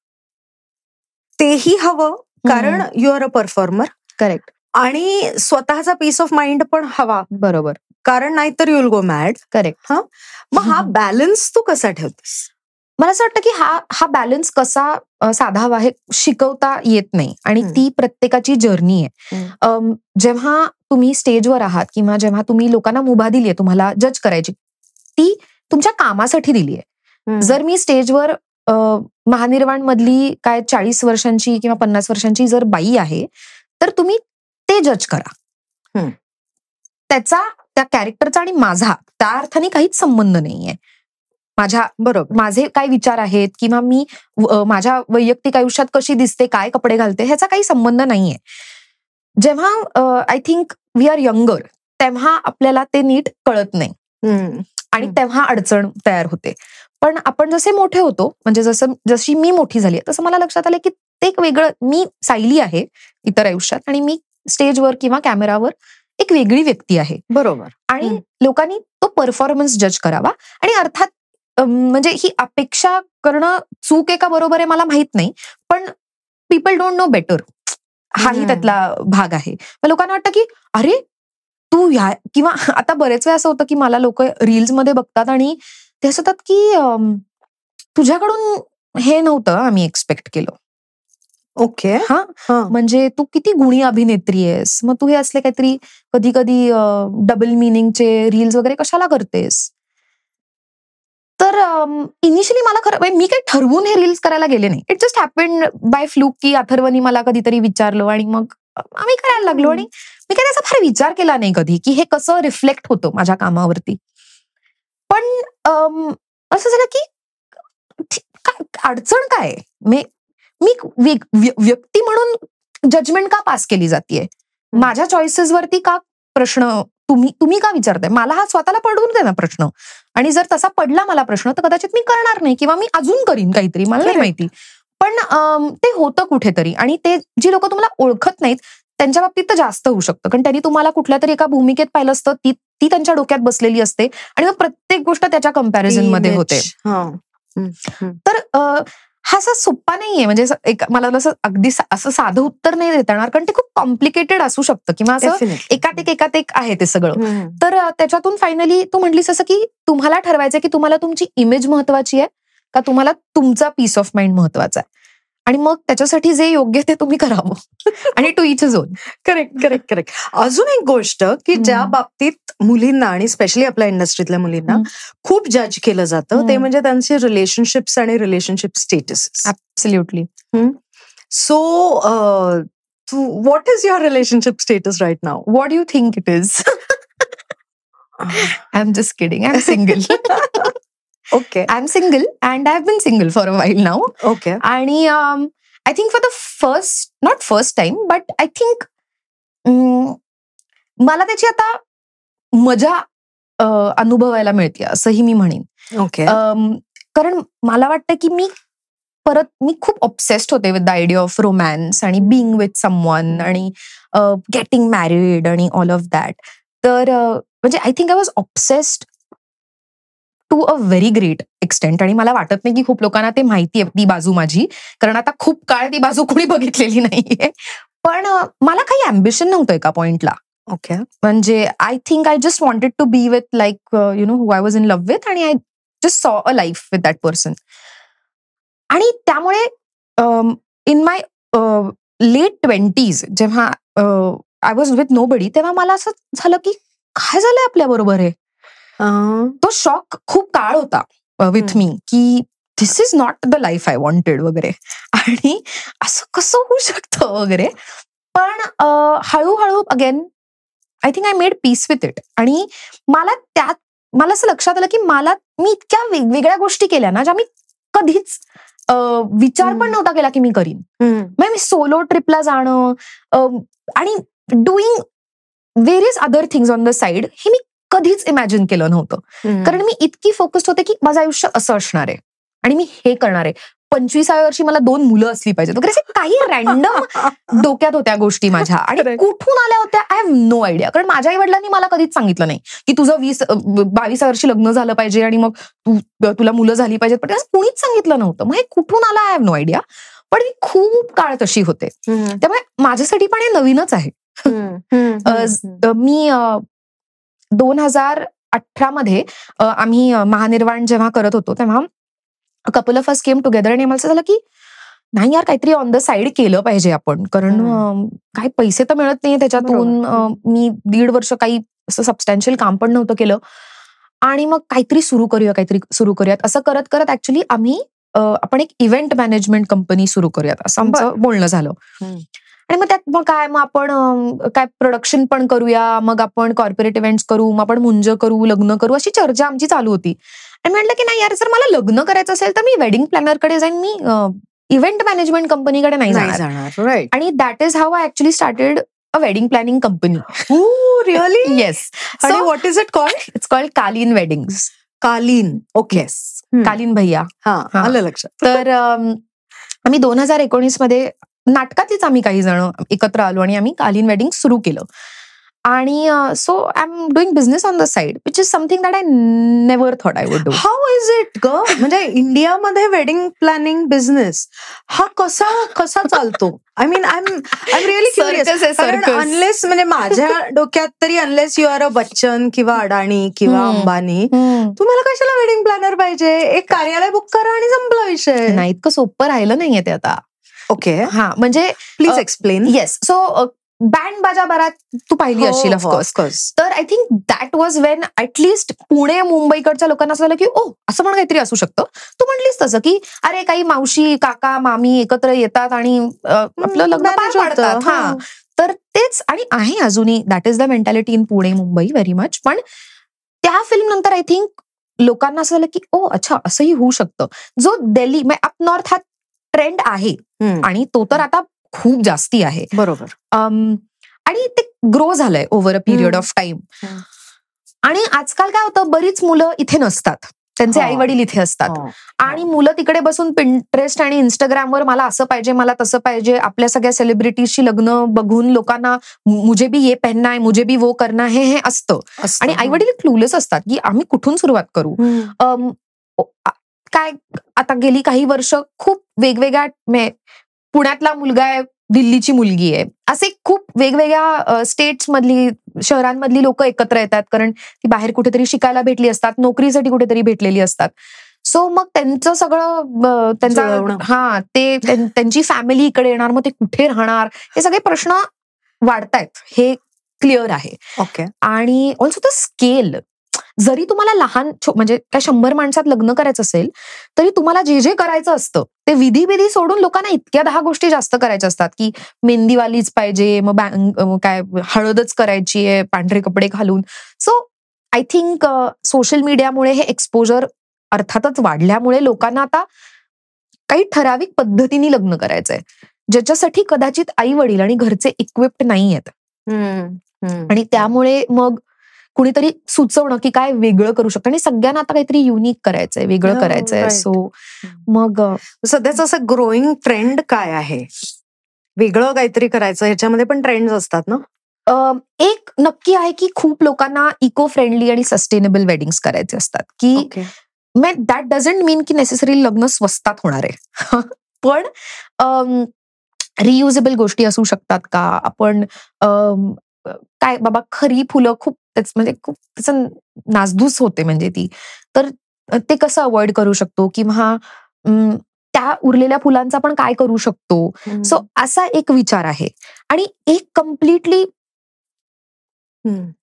तेही हवं कारण you are a performer.
Correct.
आणि स्वतःचा पीस ऑफ माइंड पण हवा.
बरोबर.
कारण नाहीतर युल गो मॅड.
करेक्ट.
मग हा बॅलन्स तू कसा ठेवतेस?
मला असं वाटतं की हा बॅलन्स कसा साधावा हे शिकवता येत नाही आणि ती प्रत्येकाची जर्नी आहे. जेव्हा तुम्ही स्टेजवर आहात किंवा जेव्हा तुम्ही लोकांना मुभा दिलीये तुम्हाला जज करायची, ती तुमच्या कामासाठी दिलीये. जर मी स्टेजवर महानिर्वाण मधली काय 40 वर्षांची किंवा 50 वर्षांची जर बाई आहे तर तुम्ही ते जज करा. त्या कॅरेक्टरचा आणि माझा त्या अर्थाने काहीच संबंध नाहीये. माझे काय विचार आहेत किंवा मी माझ्या वैयक्तिक आयुष्यात कशी दिसते, काय कपडे घालते, ह्याचा काही संबंध नाहीये. जेव्हा I think we are younger तेव्हा आपल्याला ते नीट कळत नाही आणि तेव्हा अडचण तयार होते. पण आपण जसे मोठे होतो, म्हणजे जशी मी मोठी झाली तसं मला लक्षात आलं की ते एक वेगळं, मी सायली आहे इतर आयुष्यात आणि मी स्टेजवर किंवा कॅमेरावर एक वेगळी व्यक्ती आहे.
बरोबर.
आणि लोकांनी तो परफॉर्मन्स जज करावा. आणि अर्थात म्हणजे ही अपेक्षा करणं चूक आहे का बरोबर आहे मला माहित नाही, पण पीपल डोंट नो बेटर हाही त्यातला भाग आहे. लोकांना वाटतं की अरे तू ह्या, किंवा आता बरेच वेळा असं होतं की मला लोक रील्स मध्ये बघतात आणि ते असं होतात की तुझ्याकडून हे नव्हतं आम्ही एक्सपेक्ट केलं.
ओके.
म्हणजे तू किती गुणी अभिनेत्री आहेस, मग तू हे असले काहीतरी कधी कधी डबल मिनिंगचे रील्स वगैरे कशाला करतेस. तर इनिशियली मला खरं मी काही ठरवून हे रील्स करायला गेले नाही. It just happened by fluke की अथर्वनी मला कधीतरी विचारलं आणि मग आम्ही करायला लागलो. आणि मी काही त्याचा फार विचार केला नाही कधी की हे कसं रिफ्लेक्ट होतं माझ्या कामावरती. पण असं झालं की अडचण काय, मी व्यक्ती म्हणून जजमेंट का पास केली जातीये, माझ्या चॉईसेसवरती का प्रश्न तुम्ही का विचारताय. मला हा स्वतःला पडून दे ना प्रश्न, आणि जर तसा पडला मला प्रश्न तर कदाचित मी करणार नाही किंवा मी अजून करीन काहीतरी, मला नाही माहिती. पण ते होतं कुठेतरी. आणि ते जी लोक तुम्हाला ओळखत नाहीत त्यांच्या बाबतीत तर जास्त होऊ शकतं, कारण त्यांनी तुम्हाला कुठल्या तरी एका भूमिकेत पाहिलं असतं, ती त्यांच्या डोक्यात बसलेली असते आणि मग प्रत्येक गोष्ट त्याच्या कम्पॅरिझन मध्ये होते. तर हा असा सोप्पा नाहीये, म्हणजे मला असं अगदी असं साधं उत्तर नाही देता येणार, कारण ते खूप कॉम्प्लिकेटेड असू शकतं किंवा असं एकात एक आहे ते सगळं. तर त्याच्यातून फायनली तू म्हटलीस असं की तुम्हाला ठरवायचं की तुम्हाला तुमची इमेज महत्वाची आहे का तुम्हाला तुमचा पीस ऑफ माइंड महत्वाचा आहे, आणि मग त्याच्यासाठी जे योग्य ते तुम्ही करावं. आणि टू इच झोन.
करेक्ट. अजून एक गोष्ट की ज्या बाबतीत मुलींना आणि स्पेशली आपल्या इंडस्ट्रीतल्या मुलींना खूप जज केलं जातं ते म्हणजे त्यांचे रिलेशनशिप्स आणि relationship status.
Absolutely.
So what is your relationship status right now?
What do you think it is? I am just kidding. I am single.
Okay.
I'm single and I've been single for a while now.
Okay.
आणि I think for the not first time, but I think मला त्याची आता मजा अनुभवायला मिळते असंही मी म्हणेन.
Okay.
कारण मला वाटतं की मी खूप ऑब्सेस्ड होते with the idea of romance आणि बीइंग विथ समवन आणि गेटिंग मॅरिड आणि ऑल ऑफ दॅट. तर म्हणजे I think I was obsessed to a very great extent. आणि मला वाटत नाही की खूप लोकांना ते माहिती आहे ती बाजू माझी, कारण आता खूप काळ ती बाजू कोणी बघितलेली नाहीये. पण मला काही अँबिशन नव्हतं एका पॉइंटला
ओके.
म्हणजे I think I just wanted to be with like who I was in love with, आणि I just saw a life with that person. आणि त्यामुळे इन माय लेट 20s जेव्हा I was with nobody, तेव्हा मला असं झालं की काय झालंय आपल्या बरोबर हे. तो शॉक खूप काळ होता विथ मी की this is not the life I wanted वगैरे, आणि असं कसं होऊ शकतं वगैरे. पण हळूहळू again I think I made peace with it. आणि मला असं लक्षात आलं की मी इतक्या वेगवेगळ्या गोष्टी केल्या ना, ज्या मी कधीच विचार पण नव्हता केला की मी करीन. म्हणजे मी सोलो ट्रिपला जाणं आणि doing various other things on the side, हे मी कधीच इमॅजिन केलं नव्हतं. कारण मी इतकी फोकस्ड होते की माझं आयुष्य असं असणार आहे आणि मी हे करणार आहे. 25व्या वर्षी मला 2 मुलं असली पाहिजेत वगैरे, असे काही रॅन्डम डोक्यात होत्या गोष्टी माझ्या. आणि कुठून आल्या होत्या आय हॅव नो आयडिया. कारण माझ्या आई वडिलांनी मला कधीच सांगितलं नाही की तुझं 22व्या वर्षी लग्न झालं पाहिजे आणि मग तुला मुलं झाली पाहिजेत, पण असं कुणीच सांगितलं नव्हतं. मग हे कुठून आलं आय हॅव नो आयडिया. पण मी खूप काळ तशी होते, त्यामुळे माझ्यासाठी पण हे नवीनच आहे. मी 2018 मध्ये आम्ही महानिर्वाण जेव्हा करत होतो तेव्हा couple of us came together, आणि मला झालं की नाही यार, काहीतरी ऑन द साइड केलं पाहिजे आपण, कारण काही पैसे तर मिळत नाहीये त्याच्यातून. मी 1.5 वर्ष काही असं सबस्टॅन्शियल काम पण नव्हतं केलं, आणि मग काहीतरी सुरू करूयात असं करत करत ऍक्च्युली आपण एक इव्हेंट मॅनेजमेंट कंपनी सुरू करूयात असं आमचं बोलणं झालं. आणि मग त्यात मग आपण काय प्रोडक्शन पण करूया, मग आपण कॉर्पोरेट इव्हेंट्स करू, मग आपण मुंज करू, लग्न करू, अशी चर्चा आमची चालू होती. आणि म्हटलं की नाही यार, जर मला लग्न करायचं असेल तर मी वेडिंग प्लॅनरकडे जाईन, मी इव्हेंट मॅनेजमेंट कंपनीकडे नाही जाणार. आणि that is how I actually started a wedding planning company.
Really?
Yes.
So what is it called?
It's called कालीन वेडिंग्स.
कालीन. ओके.
कालीन भैया.
आलं लक्षात.
तर आम्ही 2019 मध्ये नाटकातलीच आम्ही काही जण एकत्र आलो आणि आम्ही कालीन वेडिंग सुरू केलं. आणि so I am doing business on the side, which is something that I never thought I would do.
How is it ग? म्हणजे इंडियामध्ये वेडिंग प्लॅनिंग बिझनेस हा कसा चालतो? I mean I am really curious. Unless म्हणजे माझ्या डोक्यात तरी unless you are a Bachchan किंवा अडाणी किंवा अंबानी, तुम्हाला कशाला वेडिंग प्लॅनर पाहिजे? एक कार्यालय बुक करा आणि संपला विषय.
नाही, इतकं सोपं राहिलं नाहीये ते आता.
ओके.
हा, म्हणजे
please explain.
Yes. So Band Baaja Baaraat तू पाहिली असशील ऑफकोर्स. तर I think that was when at least Pune मुंबईकडच्या लोकांना असं झालं की ओ, असं पण काहीतरी असू शकतं. तू म्हटलीस तसं की अरे काही मावशी काका मामी एकत्र येतात आणि आपलं लग्न पार पाडतात. हा, तर तेच आणि आहे अजूनही. That is the mentality in Pune Mumbai very much. पण त्या फिल्म नंतर आय थिंक लोकांना असं झालं की ओ अच्छा, असंही होऊ शकतं. जो दिल्ली अप नॉर्थ हा ट्रेंड आहे आणि तो तर आता खूप जास्ती आहे.
बरोबर.
आणि ते ग्रो झालंय over a period of time. आणि आजकाल काय होतं, बरीच मुलं इथे नसतात, त्यांचे आई वडील इथे असतात, आणि मुलं तिकडे बसून पिंटरेस्ट आणि इंस्टाग्रामवर मला असं पाहिजे, मला तसं पाहिजे, आपल्या सगळ्या सेलिब्रिटीजची लग्न बघून लोकांना मुझे भी ये पहनना है, मुझे भी वो करना है, हे असतं. आणि आई वडील क्लूलेस असतात की आम्ही कुठून सुरुवात करू. काय आता गेली काही वर्ष खूप वेगवेगळ्या, पुण्यातला मुलगा आहे, दिल्लीची मुलगी आहे, असे खूप वेगवेगळ्या स्टेट्स मधली, शहरांमधली लोक एकत्र येतात, कारण ती बाहेर कुठेतरी शिकायला भेटली असतात, नोकरीसाठी कुठेतरी भेटलेली असतात. सो मग त्यांचं सगळं त्यांची फॅमिली इकडे येणार, मग ते कुठे राहणार, हे सगळे प्रश्न वाढतायत, हे क्लिअर आहे.
ओके.
आणि ऑल्सो द स्केल, जरी तुम्हाला लहान म्हणजे काय 100 माणसात लग्न करायचं असेल तरी तुम्हाला जे जे करायचं असतं ते विधी सोडून लोकांना इतक्या 10 गोष्टी जास्त करायच्या असतात की मेहंदीवालीच पाहिजे, मग काय हळदच करायची आहे पांढरे कपडे घालून. सो आय थिंक सोशल मीडियामुळे हे एक्सपोजर अर्थातच वाढल्यामुळे लोकांना आता काही ठराविक पद्धतीने लग्न करायचंय, ज्याच्यासाठी कदाचित आई वडील आणि घरचे इक्विप्ड नाही आहेत. आणि त्यामुळे मग कुणीतरी सुचवणं की काय वेगळं करू शकतं, आणि सगळ्यांना आता काहीतरी युनिक करायचंय, वेगळं करायचंय. सो मग
सध्याचं असं ग्रोईंग ट्रेंड काय आहे? वेगळं काहीतरी करायचं, ह्याच्यामध्ये पण ट्रेंड्स असतात ना?
एक नक्की आहे की खूप लोकांना इको फ्रेंडली आणि सस्टेनेबल वेडिंग्स करायचे असतात, की दॅट डझंट मीन की नेसेसरी लग्न स्वस्तात होणार आहे. पण रियुजेबल गोष्टी असू शकतात का, आपण काय बाबा खरी फुलं खूप म्हणजे खूप त्याचं नासधूस होते म्हणजे ती, तर ते कसं अवॉइड करू शकतो किंवा त्या उरलेल्या फुलांचा पण काय करू शकतो. सो असा एक विचार आहे. आणि एक कम्प्लिटली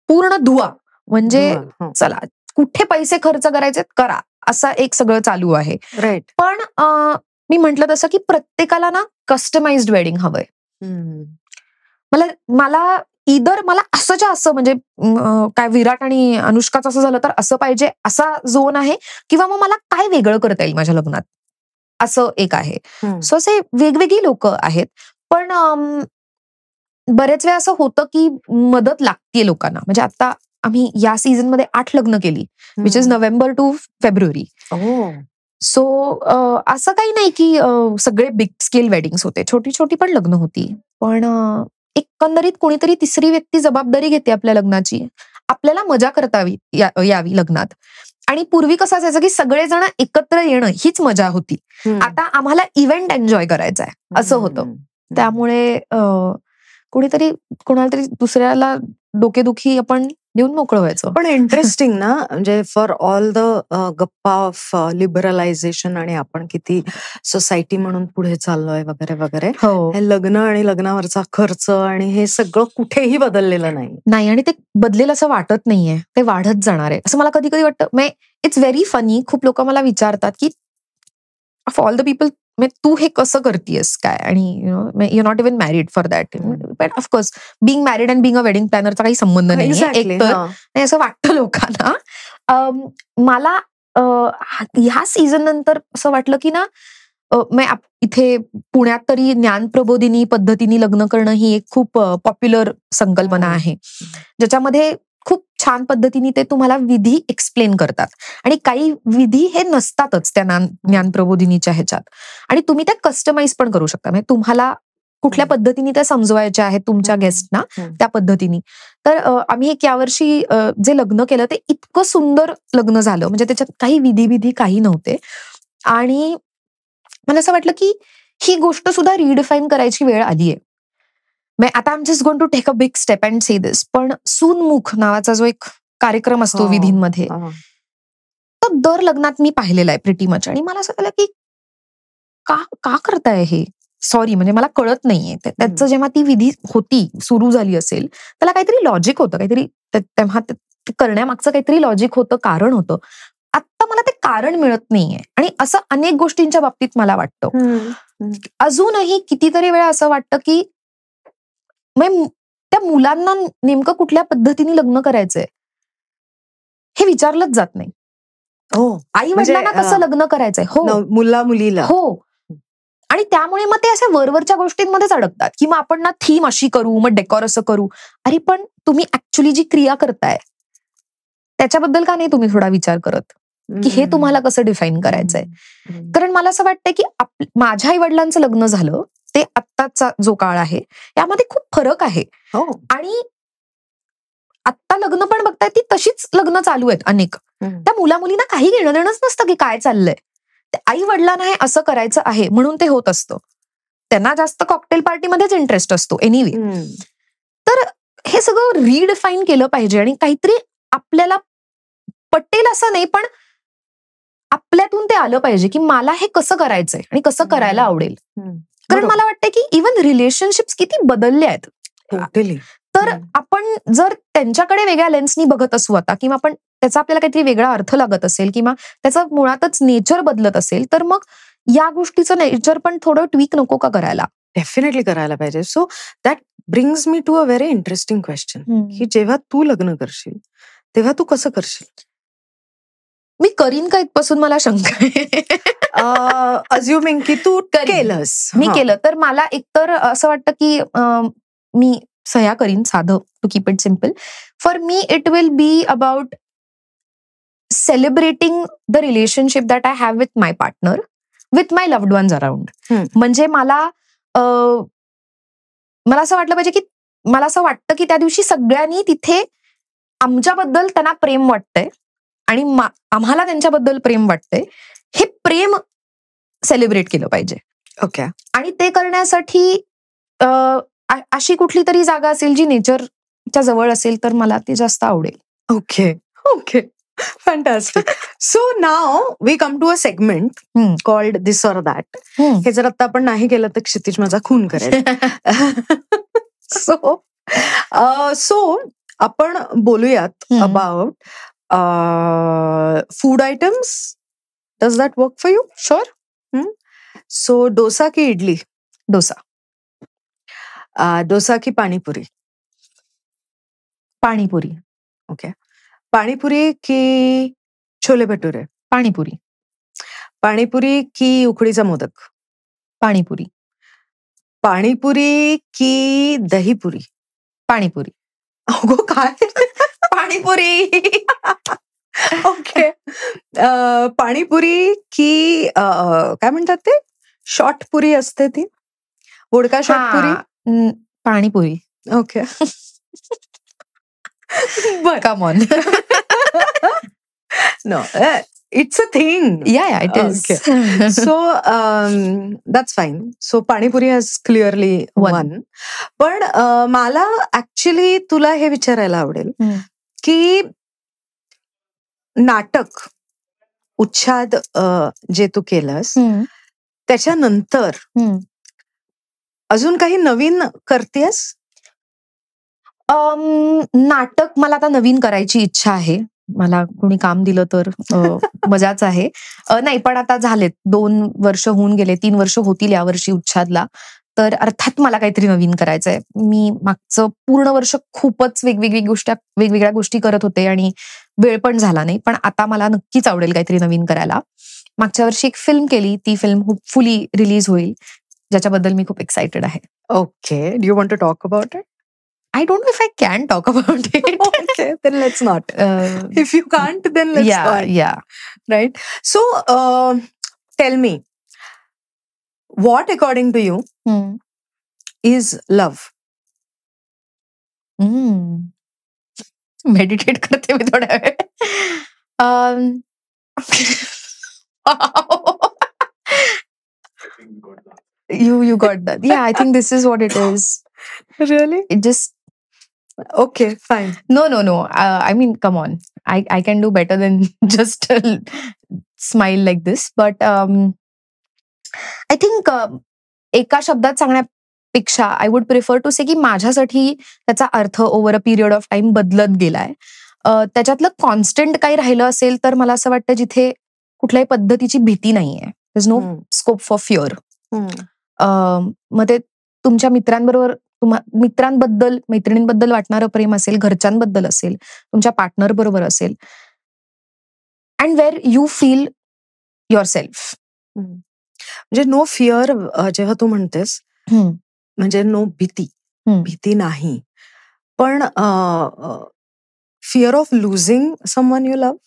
पूर्ण धुवा म्हणजे चला कुठे पैसे खर्च करायचे करा, असा एक सगळं चालू आहे.
राईट.
पण मी म्हंटल तसं की प्रत्येकाला ना कस्टमाइज्ड वेडिंग हवंय. मला मला असंच्या असं म्हणजे काय विराट आणि अनुष्काचं असं झालं तर असं पाहिजे असा झोन आहे, किंवा मग मला काय वेगळं करता येईल माझ्या लग्नात असं एक आहे. सो असे वेगवेगळी लोक आहेत. पण बरेच वेळा असं होतं की मदत लागतीये लोकांना. म्हणजे आता आम्ही या सीझन मध्ये 8 लग्न केली, which is November to February. So असं काही नाही की सगळे बिग स्केल वेडिंग्स होते, छोटी छोटी पण लग्न होती. पण एकंदरीत कोणीतरी तिसरी व्यक्ती जबाबदारी घेते आपल्या लग्नाची, आपल्याला मजा करता यावी लग्नात. आणि पूर्वी कसं असायचं की सगळेजण एकत्र येणं हीच मजा होती. आता आम्हाला इव्हेंट एन्जॉय करायचा आहे असं होतं. त्यामुळे कोणीतरी कोणाला तरी दुसऱ्याला डोकेदुखी आपण देऊन मोकळं व्हायचं.
पण इंटरेस्टिंग ना, म्हणजे फॉर ऑल द गप्पा ऑफ लिबरलायझेशन आणि आपण किती सोसायटी म्हणून पुढे चाललोय वगैरे वगैरे, हे लग्न आणि लग्नावरचा खर्च आणि हे सगळं कुठेही बदललेलं नाही.
आणि ते बदलेल असं वाटत नाहीये, ते वाढत जाणार आहे असं मला कधी कधी वाटतं. It's very funny. खूप लोक मला विचारतात की ऑफ ऑल द पीपल तू हे कसं करतेस काय, आणि you not even married for that. But of course being married and being a wedding प्लॅनरचा काही संबंध नाही एकतर असं वाटतं लोकांना. मला ह्या सीझन नंतर असं वाटलं की ना, इथे पुण्यात तरी ज्ञानप्रबोधिनी पद्धतीने लग्न करणं ही एक खूप पॉप्युलर संकल्पना आहे, ज्याच्यामध्ये खूप छान पद्धतीने ते तुम्हाला विधी एक्सप्लेन करतात. आणि काही विधी हे नसतातच त्या ज्ञानप्रबोधिनीच्या ह्याच्यात, आणि तुम्ही त्या कस्टमाइज पण करू शकता. म्हणजे तुम्हाला कुठल्या पद्धतीने त्या समजवायच्या आहेत तुमच्या गेस्टना त्या पद्धतीने. तर आम्ही एक यावर्षी जे लग्न केलं ते इतकं सुंदर लग्न झालं, म्हणजे त्याच्यात काही विधी काही नव्हते. आणि मला असं वाटलं की ही गोष्ट सुद्धा रिडिफाईन करायची वेळ आलीये. आता I am just going to take a big step and say this. पण सूनमुख नावाचा जो एक कार्यक्रम असतो विधींमध्ये, तो दर लग्नात मी पाहिलेला आहे प्रिटी मच. आणि मला असं झालं की का करताय हे? सॉरी, म्हणजे मला कळत नाहीये. त्याचं जेव्हा ती विधी होती सुरू झाली असेल, त्याला काहीतरी लॉजिक होतं, काहीतरी तेव्हा करण्यामागचं काहीतरी लॉजिक होतं, कारण होतं. आता मला ते कारण मिळत नाहीये. आणि असं अनेक गोष्टींच्या बाबतीत मला वाटतं. अजूनही कितीतरी वेळा असं वाटतं की त्या मुलांना नेमकं कुठल्या पद्धतीने लग्न करायचंय हे विचारलंच जात नाही. आई वडिलांना कसं लग्न करायचंय,
मुला मुलीला.
आणि त्यामुळे मग ते अशा वरवरच्या गोष्टींमध्येच अडकतात की मग आपण ना थीम अशी करू, मग डेकॉर असं करू. अरे पण तुम्ही ऍक्च्युली जी क्रिया करताय त्याच्याबद्दल का नाही तुम्ही थोडा विचार करत की हे तुम्हाला कसं डिफाईन करायचंय? कारण मला असं वाटतंय की माझ्या आई वडिलांचं लग्न झालं ते आत्ताचा जो काळ आहे यामध्ये खूप फरक आहे. आणि आत्ता लग्न पण बघताय ती तशीच लग्न चालू आहेत अनेक. त्या मुला मुलींना काही घेणं देणंच नसतं की काय चाललंय. आई वडिलांना हे असं करायचं आहे म्हणून ते होत असतं. त्यांना जास्त कॉकटेल पार्टीमध्येच इंटरेस्ट असतो एनिवे. तर हे सगळं रिडिफाईन केलं पाहिजे आणि काहीतरी आपल्याला पटेल असं नाही, पण आपल्यातून ते आलं पाहिजे की मला हे कसं करायचंय आणि कसं करायला आवडेल. कारण मला वाटतं की इव्हन रिलेशनशिप्स किती बदलले आहेत. तर आपण जर त्यांच्याकडे वेगळ्या लेन्सनी बघत असू आता, किंवा आपण त्याचा आपल्याला काहीतरी वेगळा अर्थ लागत असेल किंवा त्याचं मुळातच नेचर बदलत असेल, तर मग या गोष्टीचं नेचर पण थोडं ट्विक नको का करायला?
डेफिनेटली करायला पाहिजे. So that brings me to a very interesting question की जेव्हा तू लग्न करशील तेव्हा तू कसं करशील?
मी करीन का इथपासून मला शंका आहे.
अज्युमिंग की तू केलंस.
मी केलं तर मला एकतर असं वाटतं की मी सह्या करीन साधं, to keep it simple. For me it will be about celebrating the relationship that I have with my partner, with my loved ones around. म्हणजे मला असं वाटलं पाहिजे की मला असं वाटतं की त्या दिवशी सगळ्यांनी तिथे आमच्याबद्दल त्यांना प्रेम वाटतंय आणि आम्हाला त्यांच्याबद्दल प्रेम वाटतंय. हे प्रेम सेलिब्रेट केलं पाहिजे.
ओके.
आणि ते करण्यासाठी अशी कुठली तरी जागा असेल जी नेचर च्या जवळ असेल तर मला ते जास्त आवडेल.
Okay okay fantastic. So now we come to a segment
hmm.
Called this or that. हे जर आता आपण नाही केलं तर क्षितिज माझा खून करेल. सो आपण बोलूयात
हम्म.
About food items. Does that work for you?
Sure.
So dosa की इडली?
डोसा.
डोसा की पाणीपुरी?
पाणीपुरी.
ओके. पाणीपुरी की छोले भटुरे?
पाणीपुरी.
पाणीपुरी की उकडीचा मोदक?
पाणीपुरी.
पाणीपुरी की दहीपुरी?
पाणीपुरी.
अगो काय
पाणीपुरी.
ओके. पाणीपुरी की काय म्हणतात ते शॉर्ट पुरी असते ती vodka shot puri?
Panipuri.
Okay. बर.
Come on.
No it's a thing.
Yeah it is.
So that's fine. So panipuri has clearly one. पण मला ऍक्च्युली तुला हे विचारायला आवडेल की नाटक उच्छाद जे तू केलंस त्याच्यानंतर अजून काही नवीन करतेस?
नाटक मला आता नवीन करायची इच्छा आहे. मला कोणी काम दिलं तर मजाच आहे. नाही पण आता झालेत 2 वर्ष होऊन गेले, 3 वर्ष होतील यावर्षी उच्छादला. तर अर्थात मला काहीतरी नवीन करायचंय. मी मागचं पूर्ण वर्ष खूपच वेगवेगळ्या गोष्टी करत होते आणि वेळ पण झाला नाही. पण आता मला नक्कीच आवडेल काहीतरी नवीन करायला. मागच्या वर्षी एक फिल्म केली, ती फिल्म होपफुली रिलीज होईल, ज्याच्याबद्दल मी खूप एक्साइटेड आहे.
Okay. Do you want to talk about it?
I don't know if I can talk about it.
Okay, then let's not. If you can't, then let's not.
Yeah.
Right. So, tell me, what according to you is love?
Meditate करते मी थोडा वेळ. You got that. Yeah, I think this is what it is.
Really?
It just.
Okay, fine.
No. I mean, come on. I can do better than just smile like this. But I think एका शब्दात सांगण्यापेक्षा I would prefer to say की माझ्यासाठी त्याचा अर्थ over a period of time बदलत गेलाय. त्याच्यातलं कॉन्स्टंट काही राहिलं असेल तर मला असं वाटतं जिथे कुठल्याही पद्धतीची भीती नाहीये. There's no scope for fear. मग ते तुमच्या मित्रांबद्दल मैत्रिणींबद्दल वाटणारं प्रेम असेल, घरच्यांबद्दल असेल, तुमच्या पार्टनर बरोबर असेल, and where you feel your self.
म्हणजे नो फिअर जेव्हा तू म्हणतेस म्हणजे नो भीती नाही, पण fear of losing someone you love.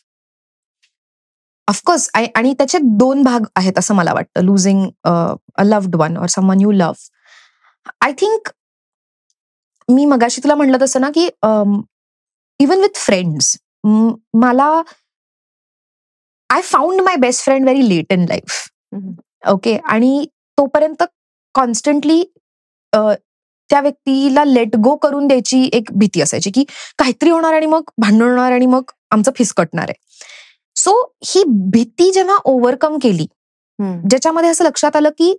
Of course. आणि त्याचे 2 भाग आहेत असं मला वाटतं. लुझिंग अ लव्ड वन और someone you love. I think मी मगाशी तुला म्हणलं तसं ना की इवन विथ फ्रेंड्स मला I found my best friend very late in life. Okay. आणि तोपर्यंत कॉन्स्टंटली त्या व्यक्तीला लेट गो करून द्यायची एक भीती असायची की काहीतरी होणार आणि मग भांडण होणार आणि मग आमचं फिसकटणार आहे. सो ही भीती जेव्हा ओव्हरकम केली, ज्याच्यामध्ये असं लक्षात आलं की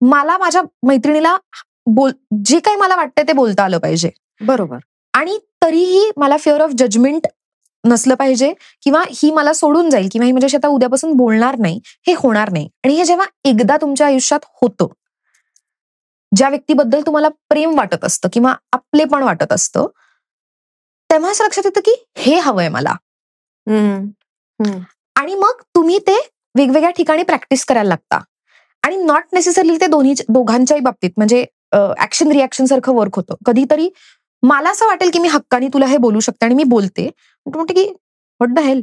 मला माझ्या मैत्रिणीला जे काही मला वाटतं ते बोलता आलं पाहिजे.
बरोबर.
आणि तरीही मला फिअर ऑफ जजमेंट नसलं पाहिजे किंवा ही मला सोडून जाईल किंवा ही माझ्याशी आता उद्यापासून बोलणार नाही, हे होणार नाही. आणि हे जेव्हा एकदा तुमच्या आयुष्यात होतं, ज्या व्यक्तीबद्दल तुम्हाला प्रेम वाटत असतं किंवा आपलेपण वाटत असतं, तेव्हा असं लक्षात येतं की हे हवंय मला. आणि मग तुम्ही ते वेगवेगळ्या ठिकाणी प्रॅक्टिस करायला लागता. आणि नॉट नेसेसरली ते दोघांच्याही बाबतीत म्हणजे ऍक्शन रिॲक्शन सारखं वर्क होतं. कधीतरी मला असं वाटेल की मी हक्काने तुला हे बोलू शकते आणि मी बोलते, म्हणते की what the hell,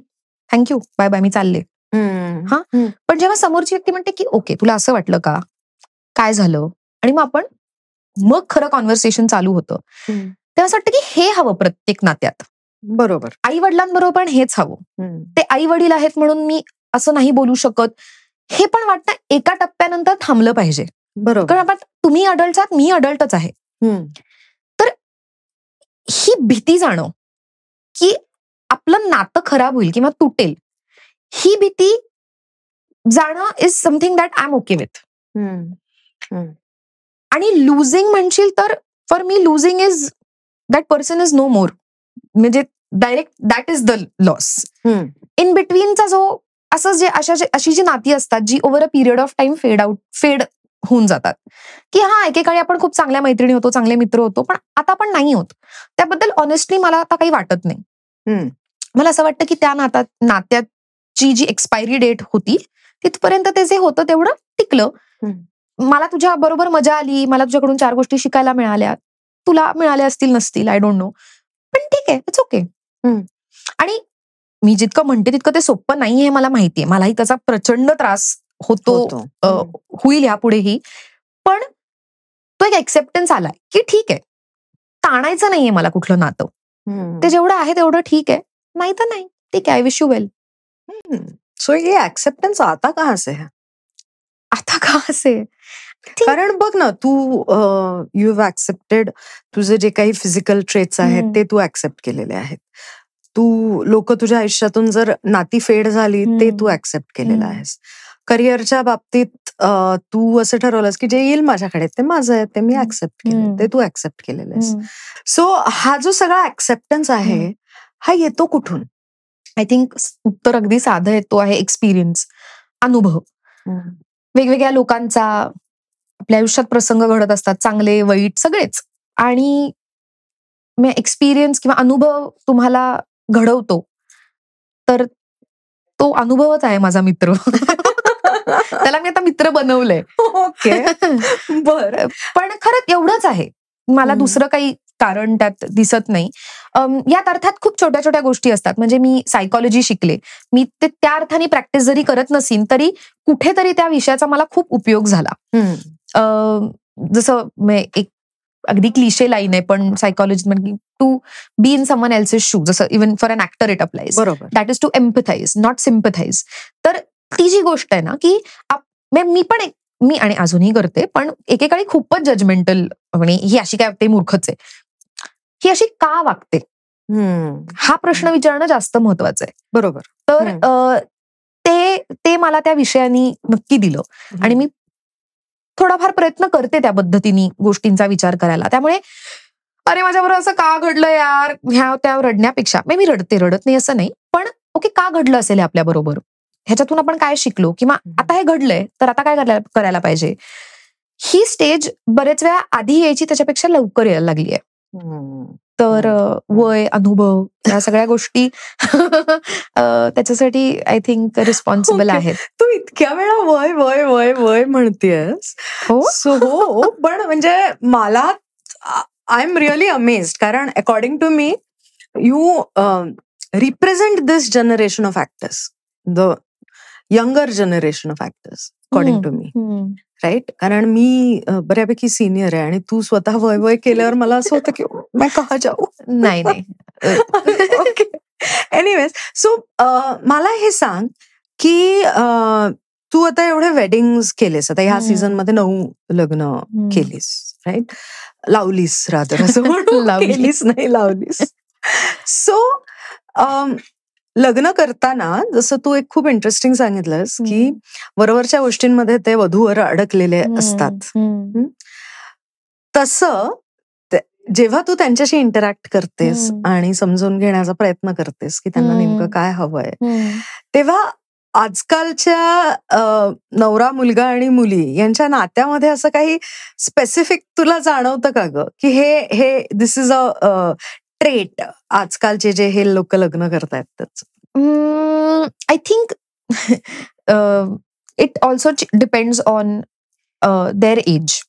thank you, bye bye, मी चालले. हा. पण जेव्हा समोरची व्यक्ती म्हणते की ओके तुला असं वाटलं का, काय झालं, आणि मग खरं कॉन्व्हर्सेशन चालू होतं, तेव्हा असं वाटतं की हे हवं प्रत्येक नात्यात.
बरोबर.
आई वडिलांबरोबर पण हेच हवं. ते आई वडील आहेत म्हणून मी असं नाही बोलू शकत, हे पण वाटतं एका टप्प्यानंतर थांबलं पाहिजे.
बरोबर.
कारण आपण तुम्ही अडल्ट आहात, मी अडल्टच आहे.
तर
ही भीती जाणं की आपलं नातं खराब होईल किंवा तुटेल, ही भीती जाणं is something that I am okay with. आणि लुझिंग म्हणशील तर for me losing is that person is no more, म्हणजे direct that is the loss. In बिटवीनचा जो असं जे अशी जी नाती असतात जी over a period of time fade होऊन जातात, की हा एकेकाळी आपण खूप चांगल्या मैत्रिणी होतो, चांगले मित्र होतो, पण आता आपण नाही होत. त्याबद्दल ऑनेस्टली मला आता काही वाटत नाही. मला असं वाटतं की त्या नात्याची जी एक्सपायरी डेट होती तिथपर्यंत ते जे होतं तेवढं टिकलं. मला तुझ्या बरोबर मजा आली, मला तुझ्याकडून 4 गोष्टी शिकायला मिळाल्या, तुला मिळाल्या असतील नसतील, आय डोंट नो, पण ठीक आहे, इट्स ओके. आणि मी जितकं म्हणते तितकं ते सोपं नाही हे मला माहितीये. मलाही त्याचा प्रचंड त्रास होतो, होईल यापुढेही. पण तो एक एक्सेप्टन्स आलाय की ठीक आहे, ताणायचं नाहीये मला कुठलं नातं. ते जेवढं आहे तेवढं ठीक आहे, नाही तर नाही, ठीक आहे, I wish you well.
So हे ऍक्सेप्टन्स आता का असे?
आता का असे?
कारण बघ ना, तू यू हॅव ऍक्सेप्टेड तुझे जे काही फिजिकल ट्रेट्स आहेत ते तू ऍक्सेप्ट केलेले आहेत. तू लोक तुझ्या आयुष्यातून जर नाती फेड झाली ते तू ऍक्सेप्ट केलेलं आहेस. करिअरच्या बाबतीत तू असं ठरवलंस की जे येईल माझ्याकडे ते माझं आहे, ते मी ऍक्सेप्ट केलं, ते तू ऍक्सेप्ट केलेलं आहेस. सो हा जो सगळा ऍक्सेप्टन्स आहे हा येतो कुठून?
आय थिंक उत्तर अगदी साधं आहे, तो आहे एक्सपिरियन्स, अनुभव. वेगवेगळ्या लोकांचा आपल्या आयुष्यात प्रसंग घडत असतात, चांगले वाईट सगळेच. आणि एक्सपिरियन्स किंवा अनुभव तुम्हाला घडवतो, तर तो अनुभवच आहे माझा मित्र. त्याला मी आता मित्र बनवलंय.
ओके, बरं.
पण खरंच एवढंच आहे, मला दुसरं काही कारण त्यात दिसत नाही. यात अर्थात खूप छोट्या छोट्या गोष्टी असतात. म्हणजे मी सायकॉलॉजी शिकले, मी ते त्या अर्थाने प्रॅक्टिस जरी करत नसीन तरी कुठेतरी त्या विषयाचा मला खूप उपयोग झाला. जसं एक अगदी क्लिशे लाईन आहे, पण सायकॉलॉजी म्हणजे to be in someone else's shoe, जसं even for an actor it applies, that is to empathise not sympathise. तर ती जी गोष्ट आहे ना की मी आणि अजूनही करते, पण एकेकाळी खूपच जजमेंटल, म्हणजे ही अशी काय वागते, मूर्खच आहे, ही अशी का वागते, हा प्रश्न विचारणं जास्त महत्वाचं आहे.
बरोबर.
तर ते मला त्या विषयानी नक्की दिलं आणि मी थोडाफार प्रयत्न करते त्या पद्धतीने गोष्टींचा विचार करायला. त्यामुळे अरे माझ्याबरोबर असं का घडलं यार, ह्या त्या रडण्यापेक्षा मी रडत नाही असं नाही, पण ओके, का घडलं असेल आपल्या बरोबर, ह्याच्यातून आपण काय शिकलो, किंवा आता हे घडलंय तर आता काय करायला पाहिजे. ही स्टेज बरेच वेळा आधी यायची त्याच्यापेक्षा लवकर यायला लागली आहे. तर वय, अनुभव, या सगळ्या गोष्टी त्याच्यासाठी आय थिंक रिस्पॉन्सिबल आहेत.
तू इतक्या वेळा वय वय वय वय म्हणतेस. हो, पण म्हणजे मला आय एम रिअली अमेज्ड, कारण according to me you represent this generation of actors, the younger generation of actors according to me, right? कारण मी बऱ्यापैकी सिनियर आहे आणि तू स्वतः वय वय केल्यावर मला असं होतं की मैं कहा जाऊ.
नाही.
ओके, एनिवेज, सो मला हे सांग की तू आता एवढे वेडिंग्स केलेस, आता ह्या सीझन मध्ये 9 लग्न केलीस, राईट? लावलीस रादर, असं केलीस नाही, लावलीस. सो लग्न करताना जसं तू एक खूप इंटरेस्टिंग सांगितलंस की बरोबरच्या गोष्टींमध्ये ते वधूवर अडकलेले असतात, तसं जेव्हा तू त्यांच्याशी इंटरॅक्ट करतेस आणि समजून घेण्याचा प्रयत्न करतेस की त्यांना नेमकं काय हवंय, तेव्हा आजकालच्या नवरा, मुलगा आणि मुली यांच्या नात्यामध्ये असं काही स्पेसिफिक तुला जाणवतं का ग, की हे दिस इज अ ट्रेट आजकालचे जे हे लोक लग्न करतायत त्याचं?
I think it also depends on their age.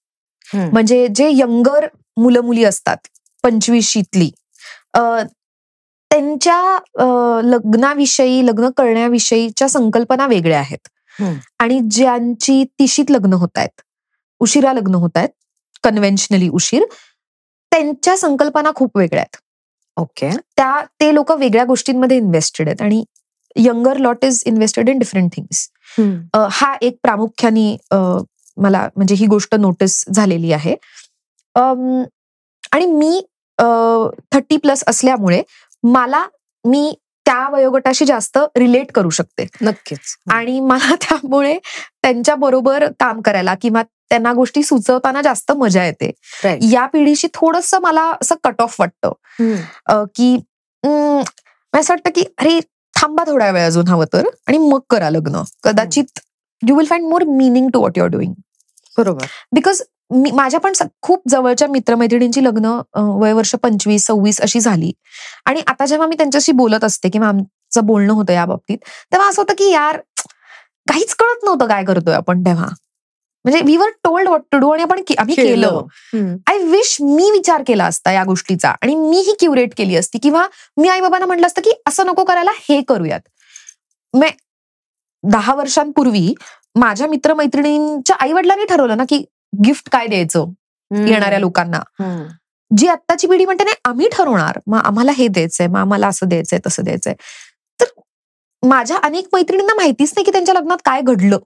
म्हणजे जे यंगर मुलं मुली असतात, 25शीतली, त्यांच्या लग्नाविषयी, लग्न करण्याविषयीच्या संकल्पना वेगळ्या आहेत. आणि ज्यांची 30शीत लग्न होत आहेत, उशिरा लग्न होत आहेत, कन्व्हेन्शनली उशीर, त्यांच्या संकल्पना खूप वेगळ्या आहेत.
ओके,
ते लोक वेगळ्या गोष्टींमध्ये इन्व्हेस्टेड आहेत आणि younger lot is invested in different things. हा एक प्रामुख्याने मला म्हणजे ही गोष्ट नोटीस झालेली आहे. आणि मी 30+ असल्यामुळे मी त्या वयोगटाशी जास्त रिलेट करू शकते.
नक्कीच.
आणि मला त्यामुळे त्यांच्या बरोबर काम करायला किंवा त्यांना गोष्टी सुचवताना जास्त मजा येते. या पिढीशी थोडस मला असं कट ऑफ वाटतं की असं वाटतं की अरे थांबा थोड्या वेळ अजून हवं तर, आणि मग करा लग्न. कदाचित you will find more meaning to what you are doing.
बरोबर.
बिकॉज माझ्या पण खूप जवळच्या मित्रमैत्रिणींची लग्न वयवर्ष 25-26 अशी झाली. आणि आता जेव्हा मी त्यांच्याशी बोलत असते किंवा आमचं बोलणं होतं या बाबतीत, तेव्हा असं होतं की यार काहीच कळत नव्हतं काय करतोय आपण तेव्हा. म्हणजे we were told what to do आणि आम्ही केलं. आय विश मी विचार केला असता या गोष्टीचा आणि मी ही क्युरेट केली असती, किंवा मी आई बाबांना म्हटलं असतं की असं नको करायला, हे करूयात. 10 वर्षांपूर्वी माझ्या मित्रमैत्रिणींच्या आई वडिलांनी ठरवलं ना की गिफ्ट काय द्यायचं येणाऱ्या लोकांना. जी आत्ताची पिढी म्हणते नाही आम्ही ठरवणार, मग आम्हाला हे द्यायचंय, मग आम्हाला असं द्यायचंय तसं द्यायचंय. तर माझ्या अनेक मैत्रिणींना माहितीच नाही की त्यांच्या लग्नात काय घडलं.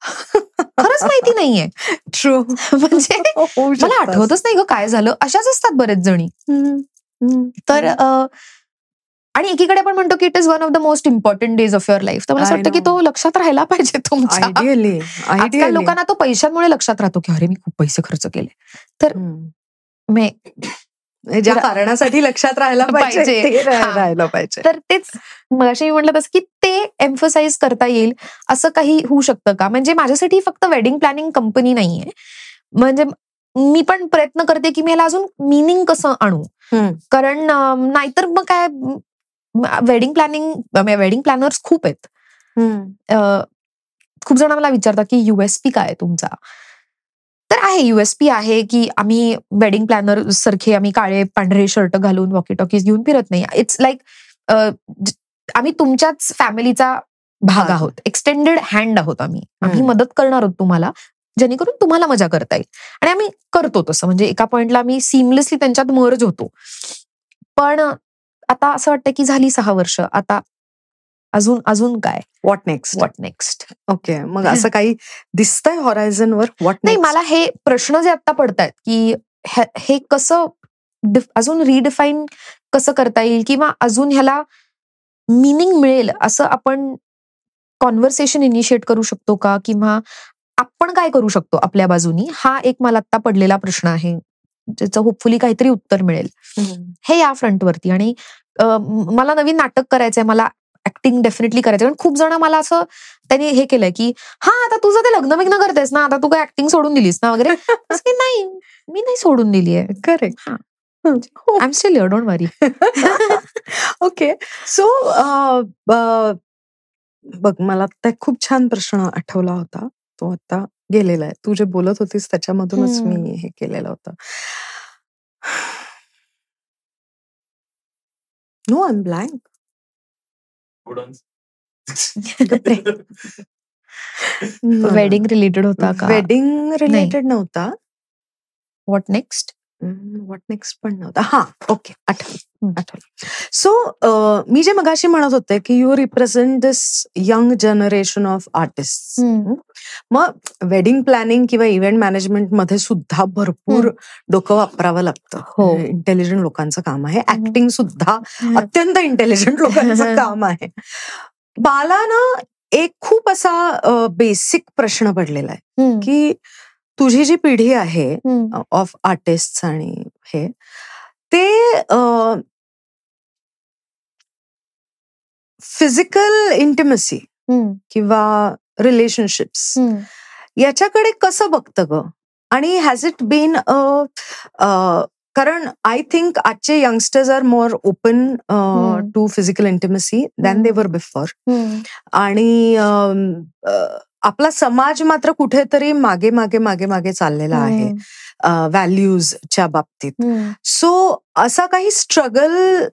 खरंच माहिती नाहीये.
ट्रू.
म्हणजे मला आठवतच नाही ग काय झालं. अशाच असतात बरेच जणी. तर आणि एकीकडे आपण म्हणतो की it is one of the most important days of your life. तर मला असं वाटतं की तो लक्षात राहायला पाहिजे तुमच्या. आजकाल लोकांना तो पैशांमुळे लक्षात राहतो की अरे मी खूप पैसे खर्च केले. तर
ज्या कारणासाठी लक्षात राहायला पाहिजे.
तर तेच मगाशी मी म्हटलं तसं की ते एम्फसाइज करता येईल असं काही होऊ शकतं का. म्हणजे माझ्यासाठी फक्त वेडिंग प्लॅनिंग कंपनी नाहीये. म्हणजे मी पण प्रयत्न करते की मी याला अजून मिनिंग कसं आणू. कारण नाहीतर मग काय वेडिंग प्लॅनर्स खूप आहेत. खूप जण मला विचारतात की USP काय आहे तुमचा. तर आहे USP आहे की आम्ही वेडिंग प्लॅनर सारखे आम्ही काळे पांढरे शर्ट घालून वॉकी टॉकीज घेऊन फिरत नाही. इट्स लाईक आम्ही तुमच्याच फॅमिलीचा भाग आहोत, एक्सटेंडेड हँड आहोत. आम्ही मदत करणार आहोत तुम्हाला, जेणेकरून तुम्हाला मजा करता येईल. आणि आम्ही करतो तसं. म्हणजे एका पॉइंटला आम्ही सिमलेसली त्यांच्यात मर्ज होतो. पण आता असं वाटतं की झाली 6 वर्ष, आता अजून काय,
व्हॉट नेक्स्ट. ओके. मग असं काही दिसतंय हॉरायझनवर?
नाही, मला हे प्रश्न जे आता पडतायत की हे कसं अजून रिडिफाईन कसं करता येईल किंवा अजून ह्याला मिनिंग मिळेल असं आपण कॉन्व्हर्सेशन इनिशिएट करू शकतो का, किंवा आपण काय करू शकतो आपल्या बाजूनी. हा एक मला आता पडलेला प्रश्न आहे, ज्याचं होपफुली काहीतरी उत्तर मिळेल हे या फ्रंटवरती. आणि मला नवीन नाटक करायचंय, मला ऍक्टिंग डेफिनेटली करायचं. कारण खूप जण मला असं त्यांनी हे केलंय की हा आता तुझं ते लग्न करतेस ना, आता तू काय ऍक्टिंग सोडून दिलीस ना वगैरे. नाही, मी नाही सोडून दिली आहे.
Correct.
I am still here, don't worry.
Okay. So बघ, मला आता खूप छान प्रश्न आठवला होता, तो आता गेलेला आहे. तू जे बोलत होतीस त्याच्यामधूनच मी हे केलेलं होतं. No, I am blank.
Wedding related होता का?
वेडिंग रिलेटेड नव्हता.
व्हॉट नेक्स्ट
पण नव्हता. हा, ओके, आठवलं. सो मी जे मगाशी म्हणत होते की you represent this young generation of artist. मग वेडिंग प्लॅनिंग किंवा इव्हेंट मॅनेजमेंट मध्ये सुद्धा भरपूर डोकं वापरावं लागतं. इंटेलिजंट लोकांचं काम आहे. ऍक्टिंग सुद्धा अत्यंत इंटेलिजंट लोकांचं काम आहे. मला ना एक खूप असा बेसिक प्रश्न पडलेला आहे की तुझी जी पिढी आहे ऑफ आर्टिस्ट आणि हे ते फिजिकल इंटिमसी किंवा रिलेशनशिप्स याच्याकडे कसं बघतं ग. आणि हॅज इट बीन कारण आय थिंक आजचे youngsters are more open to physical intimacy than they were before. आणि आपला समाज मात्र कुठेतरी मागे चाललेला आहे व्हॅल्यूजच्या बाबतीत. सो असा काही स्ट्रगल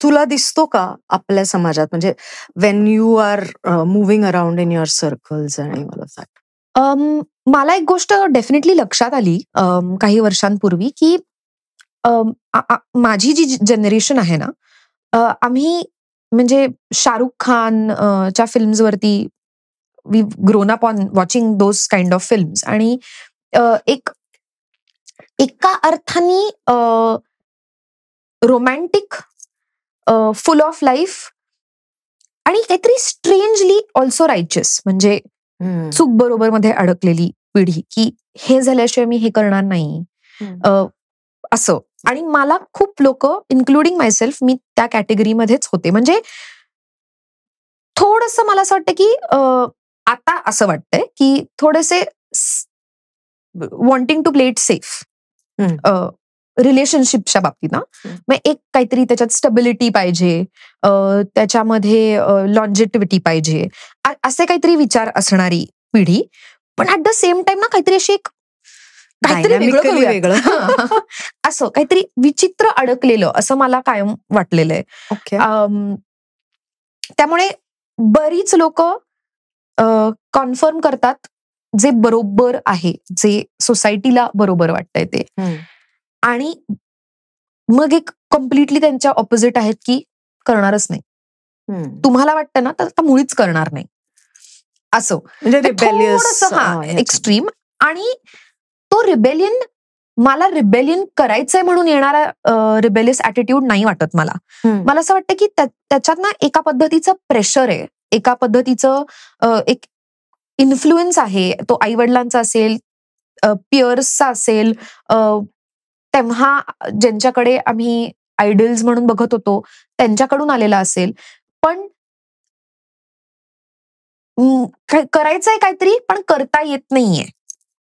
तुला दिसतो का आपल्या समाजात, म्हणजे when you are moving around in your circles आणि ऑल ऑफ दॅट?
मला एक गोष्ट डेफिनेटली लक्षात आली काही वर्षांपूर्वी की माझी जी जनरेशन आहे ना, आम्ही म्हणजे शाहरुख खान च्या फिल्म्सवरती we grown up on watching those kind of films. आणि एका अर्थाने रोमॅन्टिक, फुल ऑफ लाईफ आणि काहीतरी स्ट्रेंजली ऑल्सो रायचियस, म्हणजे चूक बरोबर मध्ये अडकलेली पिढी, की हे झाल्याशिवाय मी हे करणार नाही असं. आणि मला खूप लोक, इन्क्लुडिंग मायसेल्फ, मी त्या कॅटेगरीमध्येच होते. म्हणजे थोडंसं मला असं वाटतं की आता असं वाटतंय की थोडेसे wanting to play it safe रिलेशनशिपच्या बाबतीत ना. मग एक काहीतरी त्याच्यात स्टेबिलिटी पाहिजे, त्याच्यामध्ये लॉन्जिटिव्हिटी पाहिजे, असे काहीतरी विचार असणारी पिढी. पण ऍट द सेम टाइम ना काहीतरी अशी एक काहीतरी वेगळं असं काहीतरी विचित्र अडकलेलं असं मला कायम वाटलेलं आहे. त्यामुळे बरीच लोक कन्फर्म करतात जे बरोबर आहे, जे सोसायटीला बरोबर वाटतंय ते, आणि मग एक कम्प्लिटली त्यांच्या ऑपोजिट आहेत की करणारच नाही. तुम्हाला वाटतं ना तर आता मुळीच करणार नाही असं, म्हणजे एक्स्ट्रीम. आणि तो रिबेलियन, मला रिबेलियन करायचंय म्हणून येणारा रिबेलियस ऍटिट्यूड नाही वाटत मला. मला असं वाटतं की त्याच्यात ना एका पद्धतीचं प्रेशर आहे, एका पद्धतीचं एक इन्फ्लुएन्स आहे. तो आई वडिलांचा असेल, पियर्सचा असेल, तेव्हा ज्यांच्याकडे आम्ही आयडल्स म्हणून बघत होतो त्यांच्याकडून आलेला असेल. पण करायचंय काहीतरी पण करता येत नाहीये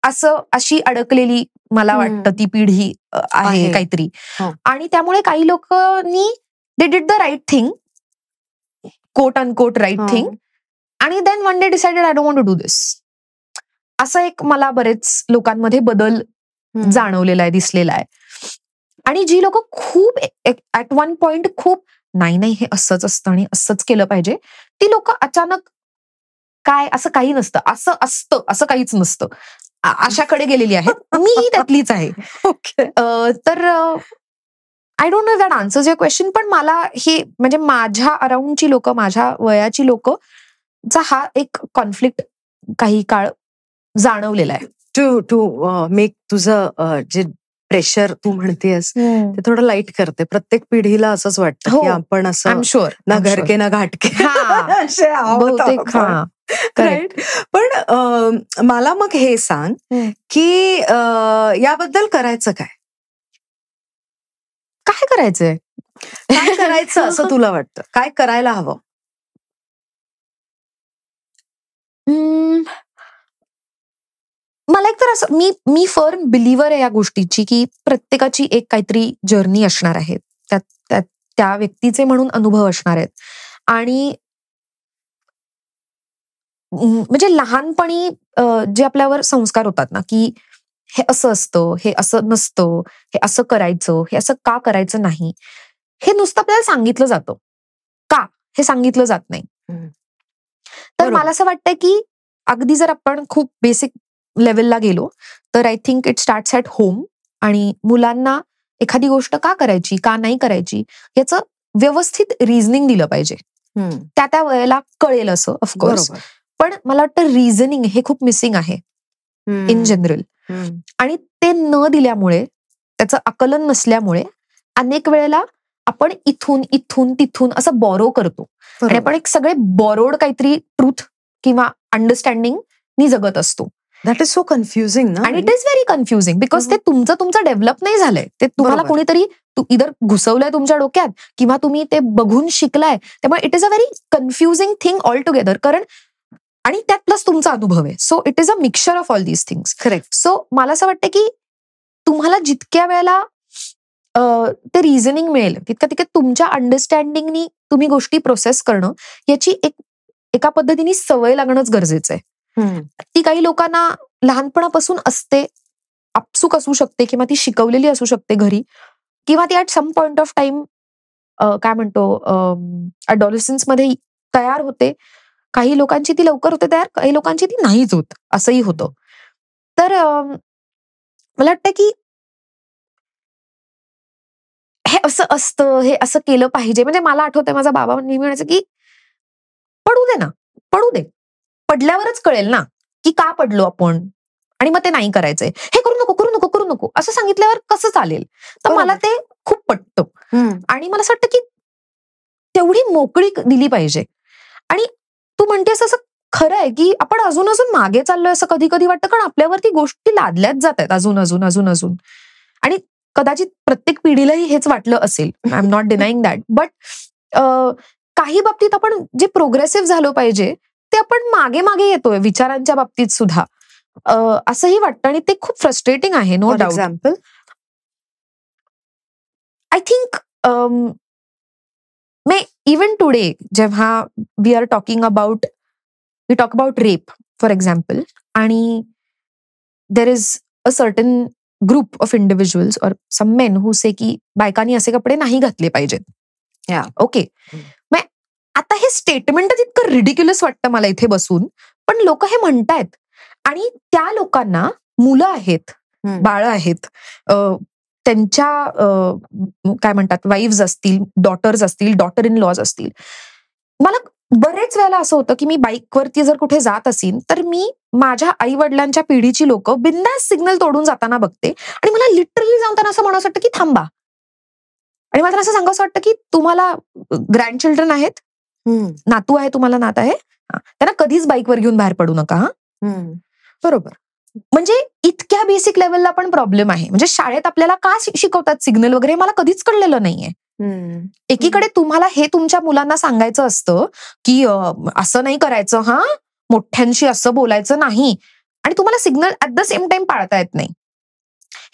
असं, अशी अडकलेली मला वाटतं ती पिढी आहे काहीतरी. आणि त्यामुळे काही लोकांनी they did the right thing, quote unquote right thing, आणि then one day decided I don't want to do this. असं एक मला बरेच लोकांमध्ये बदल जाणवलेला आहे, दिसलेला आहे. आणि जी लोक खूप ऍट वन पॉइंट खूप नाही हे असंच असतं आणि असंच केलं पाहिजे, ती लोक अचानक काय असं काही नसतं, असं असतं असं काहीच नसतं अशाकडे गेलेली आहेत. मीही त्यातलीच आहे. तर I don't know that answers your question. पण मला हे म्हणजे माझ्या अराउंडची लोक, माझ्या वयाची लोक चा हा एक कॉन्फ्लिक्ट काही काळ जाणवलेला आहे.
टू मेक तुझं जे प्रेशर तू म्हणतेस ते थोडं लाईट करते. प्रत्येक पिढीला असंच वाटतं की आपण असं ना घरके ना घाटके राईट. पण मला मग हे सांग की याबद्दल करायचं काय?
काय करायचंय,
काय करायचं असं तुला वाटतं? काय करायला हवं?
मला एक तर असं, मी फर्म बिलीव्हर आहे या गोष्टीची की प्रत्येकाची एक काहीतरी जर्नी असणार आहे, त्या व्यक्तीचे म्हणून अनुभव असणार आहेत. आणि म्हणजे लहानपणी जे आपल्यावर संस्कार होतात ना की हे असं असतं, हे असं नसतं, हे असं करायचं, हे असं का करायचं नाही, हे नुसतं आपल्याला सांगितलं जातं. का हे सांगितलं जात नाही. तर मला असं वाटतंय की अगदी जर आपण खूप बेसिक लेवलला गेलो तर I think it starts at home. आणि मुलांना एखादी गोष्ट का करायची, का नाही करायची, याचं व्यवस्थित रिझनिंग दिलं पाहिजे. त्या वेळेला कळेल असं, ऑफकोर्स. पण मला वाटतं रिझनिंग हे खूप मिसिंग आहे इन जनरल. आणि ते न दिल्यामुळे, त्याचं आकलन नसल्यामुळे अनेक वेळेला आपण इथून इथून तिथून असं बॉरो करतो आणि आपण एक सगळे बॉरोड काहीतरी ट्रूथ किंवा अंडरस्टँडिंग नि जगत असतो.
दॅट इज सो कन्फ्युजिंग ना.
आणि it is very confusing because ते तुमचं डेव्हलप नाही झालंय. ते तुम्हाला कोणीतरी इधर घुसवलंय तुमच्या डोक्यात किंवा तुम्ही ते बघून शिकलाय. त्यामुळे it is a very confusing thing all together. कारण आणि त्यात प्लस तुमचा अनुभव आहे. So it is a mixture of all these things.
Correct.
So मला असं वाटतं की तुम्हाला जितक्या वेळेला ते रिझनिंग मिळेल तितक्या तुमच्या अंडरस्टँडिंगनी तुम्ही गोष्टी प्रोसेस करणं, याची एका पद्धतीने सवय लागणंच गरजेचं आहे. ती काही लोकांना लहानपणापासून असते, आपसूक असू शकते किंवा ती शिकवलेली असू शकते घरी, किंवा ती at some point of time काय म्हणतो अडॉलसन्स मध्ये तयार होते. काही लोकांची ती लवकर होते तयार, काही लोकांची ती नाहीच होत, असंही होतं. तर मला वाटतं की हे असं असतं, हे असं केलं पाहिजे. म्हणजे मला आठवतंय माझा बाबा नेहमी म्हणायचं की पडू दे ना, पडू दे, पडल्यावरच कळेल ना की का पडलो आपण, आणि मग ते नाही करायचंय. हे करू नको, करू नको, करू नको असं सांगितल्यावर कसं चालेल. तर मला ते खूप पटतं. आणि मला असं वाटतं की तेवढी मोकळी दिली पाहिजे. आणि तू म्हणतेस असं खरं आहे की आपण अजून मागे चाललोय असं कधी कधी वाटतं, कारण आपल्यावरती गोष्टी लादल्याच जात आहेत अजून. आणि कदाचित प्रत्येक पिढीलाही हेच वाटलं असेल, I am not denying that, but काही बाबतीत आपण जे प्रोग्रेसिव्ह झालो पाहिजे ते आपण मागे येतोय विचारांच्या बाबतीत सुद्धा, असंही वाटतं. आणि ते खूप फ्रस्ट्रेटिंग आहे, no doubt.
Example
I think even today जेव्हा we talk about rape for example, आणि there is a certain group of individuals और सम मेन हु से की बायकांनी असे कपडे नाही घातले पाहिजेत. ओके, आता हे स्टेटमेंटच इतकं रिडिक्युलस वाटतं मला इथे बसून, पण लोक हे म्हणतायत. आणि त्या लोकांना मुलं आहेत, बाळ आहेत, त्यांच्या काय म्हणतात, वाईव्स असतील, डॉटर्स असतील, डॉटर इन लॉज असतील. मला बरेच वेळेला असं होतं की मी बाईकवरती जर कुठे जात असेल तर मी माझ्या आई वडिलांच्या पिढीची लोक बिंदास सिग्नल तोडून जाताना बघते, आणि मला लिटरली जाऊन त्यांना असं म्हणावं वाटतं की थांबा. आणि मला असं सांगावं वाटतं की तुम्हाला ग्रँड चिल्ड्रन आहेत, नातू आहे, तुम्हाला नात आहे, त्यांना कधीच बाईकवर घेऊन बाहेर पडू नका.
बरोबर.
म्हणजे इतक्या बेसिक लेवलला पण प्रॉब्लेम आहे. म्हणजे शाळेत आपल्याला का शिकवतात सिग्नल वगैरे, मला कधीच कळलेलं नाहीये. एकीकडे तुम्हाला हे तुमच्या मुलांना सांगायचं असतं की असं नाही करायचं, हा मोठ्यांशी असं बोलायचं नाही, आणि तुम्हाला signal at the same time पाळता येत नाही.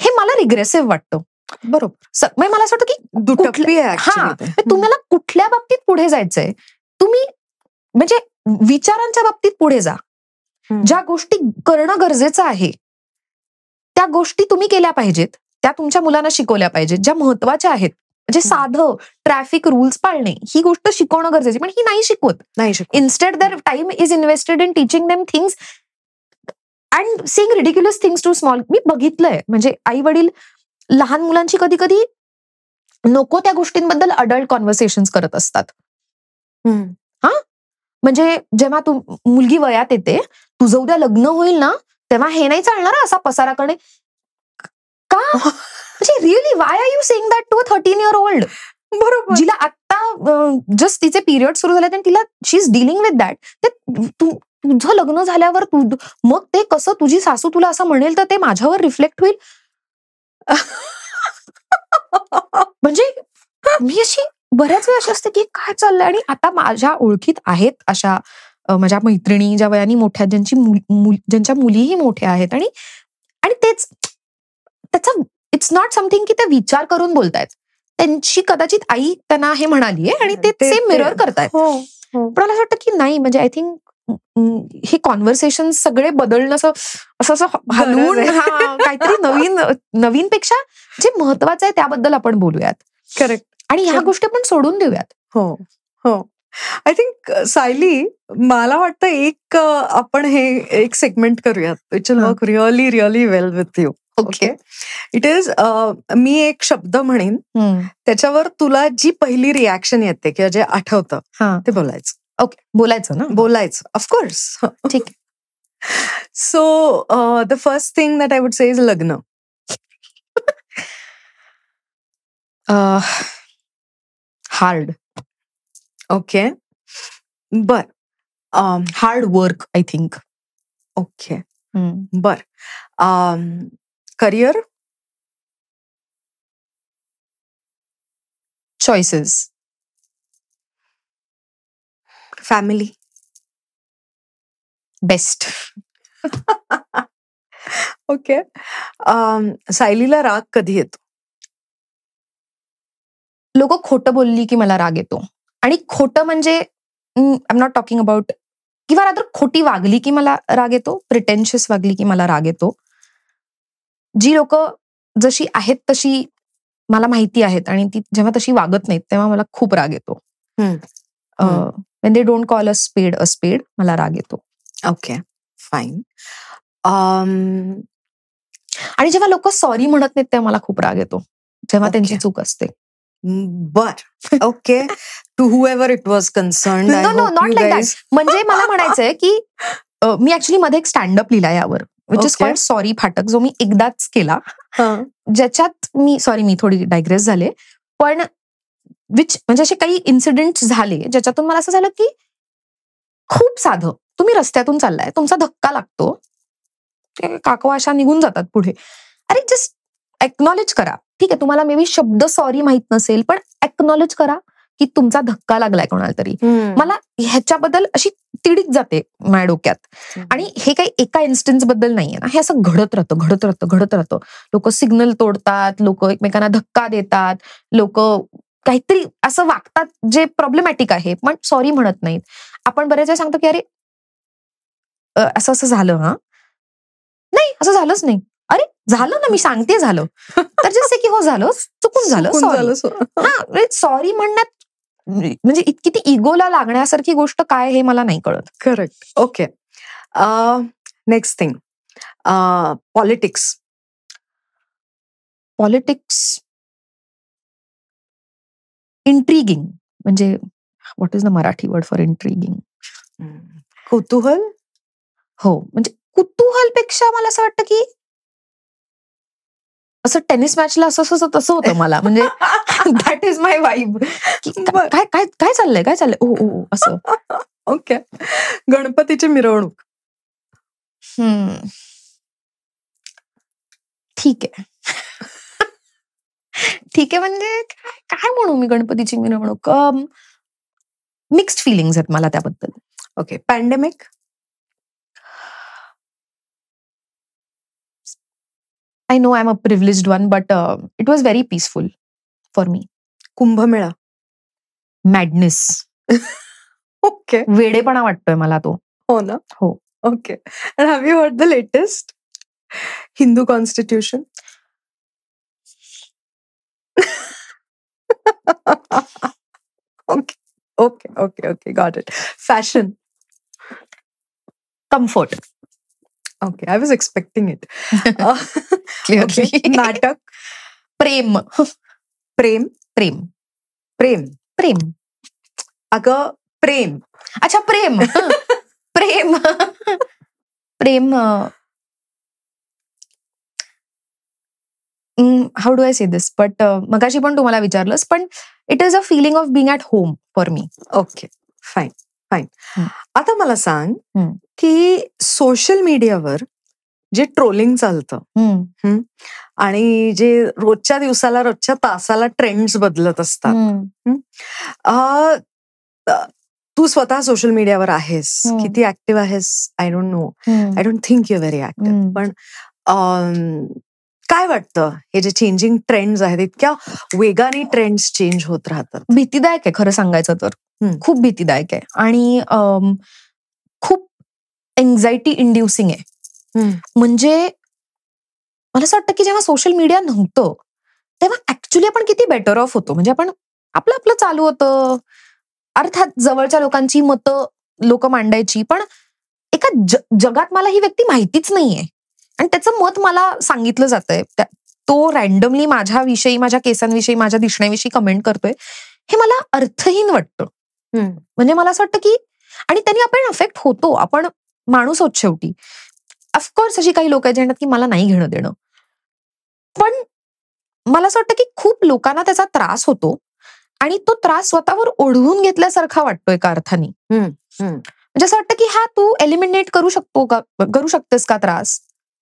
हे मला रिग्रेसिव्ह वाटतं.
बरोबर.
मला असं वाटतं की
दुटप्पी आहे actually ते.
तुम्हाला कुठल्या बाबतीत पुढे जायचंय, तुम्ही म्हणजे विचारांच्या बाबतीत पुढे जा. ज्या गोष्टी करणं गरजेचं आहे त्या गोष्टी तुम्ही केल्या पाहिजेत, त्या तुमच्या मुलांना शिकवल्या पाहिजेत, ज्या महत्वाच्या आहेत. म्हणजे साधं ट्रॅफिक रूल्स पाळणे ही गोष्ट शिकवणं गरजेची, पण ही नाही शिकवत. Instead their time is invested in teaching them things and saying ridiculous things to small. मी बघितलंय, म्हणजे आई वडील लहान मुलांची कधी कधी नको त्या गोष्टींबद्दल अडल्ट कॉन्व्हर्सेशन्स करत असतात. म्हणजे जेव्हा तू मुलगी वयात येते, तुझं उद्या लग्न होईल ना, तेव्हा हे नाही चालणार असा पसारा करणे का. म्हणजे really why are you saying that to a 13-year-old?
बरोबर.
जिला आता जस्ट तिचे पिरियड सुरू झाले आणि तिला शी इज डीलिंग विथ दॅट. तुझं लग्न झाल्यावर मग ते कसं तुझी सासू तुला असं म्हणेल तर ते माझ्यावर रिफ्लेक्ट होईल. म्हणजे मी अशी बऱ्याच वेळा अशी असते की काय चाललंय. आणि आता माझ्या ओळखीत आहेत अशा माझ्या मैत्रिणी ज्या वयाने मोठ्या, ज्यांच्या मुलीही मोठ्या आहेत, आणि तेच त्याचा इट्स नॉट समथिंग की ते विचार करून बोलतायत. त्यांची कदाचित आई त्यांना हे म्हणालीये आणि ते सेम मिरर करतायत. पण मला असं वाटतं की नाही, म्हणजे आय थिंक हे कॉन्व्हर्सेशन सगळे बदलणं असं हलवून काहीतरी नवीन पेक्षा जे महत्वाचं आहे त्याबद्दल आपण बोलूयात.
करेक्ट.
आणि ह्या गोष्टी आपण सोडून देऊयात.
हो. आय थिंक सायली, मला वाटतं आपण हे एक सेगमेंट करूयात which will work really really well with you. Okay. It is me एक शब्द म्हणेन, त्याच्यावर तुला जी पहिली रिॲक्शन येते किंवा जे आठवतं ते बोलायचं.
ओके, बोलायचं ना?
बोलायचं, ऑफकोर्स.
ठीक आहे.
So the first thing that I would say is लग्न.
हार्ड.
ओके. बर.
Hard work I think.
Okay. बर. Career.
Choices.
Family.
Best.
Okay. सायलीला राग कधी येतो?
लोक खोटं बोलली की मला राग येतो. आणि खोटं म्हणजे I am not talking about, किंवा रादर खोटी वागली की मला राग येतो, प्रिटेन्शियस वागली की मला राग येतो. जी लोक जशी आहेत तशी मला माहिती आहेत आणि ती जेव्हा तशी वागत नाहीत तेव्हा मला खूप राग येतो. when they don't call a spade, मला राग येतो.
Okay, fine.
आणि जेव्हा लोक सॉरी म्हणत नाहीत तेव्हा मला खूप राग येतो, जेव्हा त्यांची चूक असते.
बर. Okay. To whoever it was concerned.
No, not like that. म्हणजे मला म्हणायचंय की मी ऍक्च्युली मध्ये एक स्टँडअप लिहिला यावर, विच इज कॉल्ड सॉरी फाटक, जो मी एकदाच केला, ज्याच्यात मी थोडी डायग्रेस झाले. पण म्हणजे असे काही इन्सिडेंट झाले ज्याच्यातून मला असं झालं की खूप साधं, तुम्ही रस्त्यातून चाललाय, तुमचा धक्का लागतो, काकवा अशा निघून जातात पुढे. अरे जस्ट एक्नॉलेज करा. ठीक आहे, तुम्हाला मे बी शब्द सॉरी माहित नसेल, पण एक्नॉलेज करा की तुमचा धक्का लागलाय कोणाला तरी. मला ह्याच्याबद्दल अशी तिडीक जाते माझ्या डोक्यात. आणि हे काही एका इन्स्टन्स बद्दल नाहीये ना, हे असं घडत राहतं. लोक सिग्नल तोडतात, लोक एकमेकांना धक्का देतात, लोक काहीतरी असं वागतात जे प्रॉब्लेमॅटिक आहे, पण सॉरी म्हणत नाहीत. आपण बरेच वेळा सांगतो की अरे असं झालं, हा नाही असं झालंच नाही, अरे झालं ना, मी सांगते झालं, तर जसे की हो झालं, चुकून झालं, सॉरी. सॉरी म्हणण्यात म्हणजे इतकी ती इगोला लागण्यासारखी गोष्ट काय हे मला नाही कळत.
Correct. Okay. Next thing, politics.
Intriguing, म्हणजे what is the Marathi word for intriguing?
कुतूहल.
हो, म्हणजे कुतूहलपेक्षा मला असं वाटतं की असं टेनिस मॅचला असं तसं होतं मला, म्हणजे दॅट इज माय वाईब. काय काय काय चाललंय ओ असं.
ओके. गणपतीची मिरवणूक.
ठीक आहे. ठीक आहे, म्हणजे काय म्हणू मी गणपतीची मिरवणूक. मिक्स्ड फिलिंग्स आहेत मला त्याबद्दल.
Okay. Pandemic.
I know I'm a privileged one, but it was very peaceful for me.
Kumbh Mela.
Madness.
Okay.
वेडेपणा वाटतोय मला तो.
हो ना.
हो.
Okay. And have you heard the latest Hindu constitution? Okay. Got it. Fashion.
Comfort.
Okay, I was expecting it.
Clearly.
Okay. नाटक.
प्रेम.
अगं प्रेम.
अच्छा, प्रेम. How do I say this, but मगाशी पण तुम्हाला विचारलंस, पण it is a feeling of being at home for me.
Okay, fine. आता मला सांग की सोशल मीडियावर जे ट्रोलिंग चालतं आणि जे रोजच्या दिवसाला, रोजच्या तासाला ट्रेंड्स बदलत असतात, तू स्वतः सोशल मीडियावर आहेस, किती ऍक्टिव्ह आहेस I don't know, I don't think you very active, पण काय वाटतं हे जे चेंजिंग ट्रेंड्स आहेत, इतक्या वेगाने ट्रेंड्स चेंज होत राहतात?
भीतीदायक आहे खरं सांगायचं तर, खूप भीतीदायक आहे आणि खूप एन्झायटी इंड्युसिंग आहे. म्हणजे मला असं वाटतं की जेव्हा सोशल मीडिया नव्हतं तेव्हा ऍक्च्युली आपण किती बेटर ऑफ होतो. म्हणजे आपण आपलं चालू होतं, अर्थात जवळच्या लोकांची मतं लोक मांडायची, पण एका जगात मला ही व्यक्ती माहितीच नाहीये आणि त्याचं मत मला सांगितलं जातंय, तो रॅन्डमली माझ्याविषयी, माझ्या केसांविषयी, माझ्या दिसण्याविषयी कमेंट करतोय, हे मला अर्थहीन वाटतं. म्हणजे मला असं वाटतं की, आणि त्यांनी आपण अफेक्ट होतो, आपण माणूस आहोत शेवटी. ऑफकोर्स अशी काही लोक आहेत जे म्हणतात की मला नाही घेणं देणं, पण मला असं वाटतं की खूप लोकांना त्याचा त्रास होतो आणि तो त्रास स्वतःवर ओढवून घेतल्यासारखा वाटतो एका अर्थाने. म्हणजे असं वाटतं की हा तू एलिमिनेट करू शकतेस का त्रास?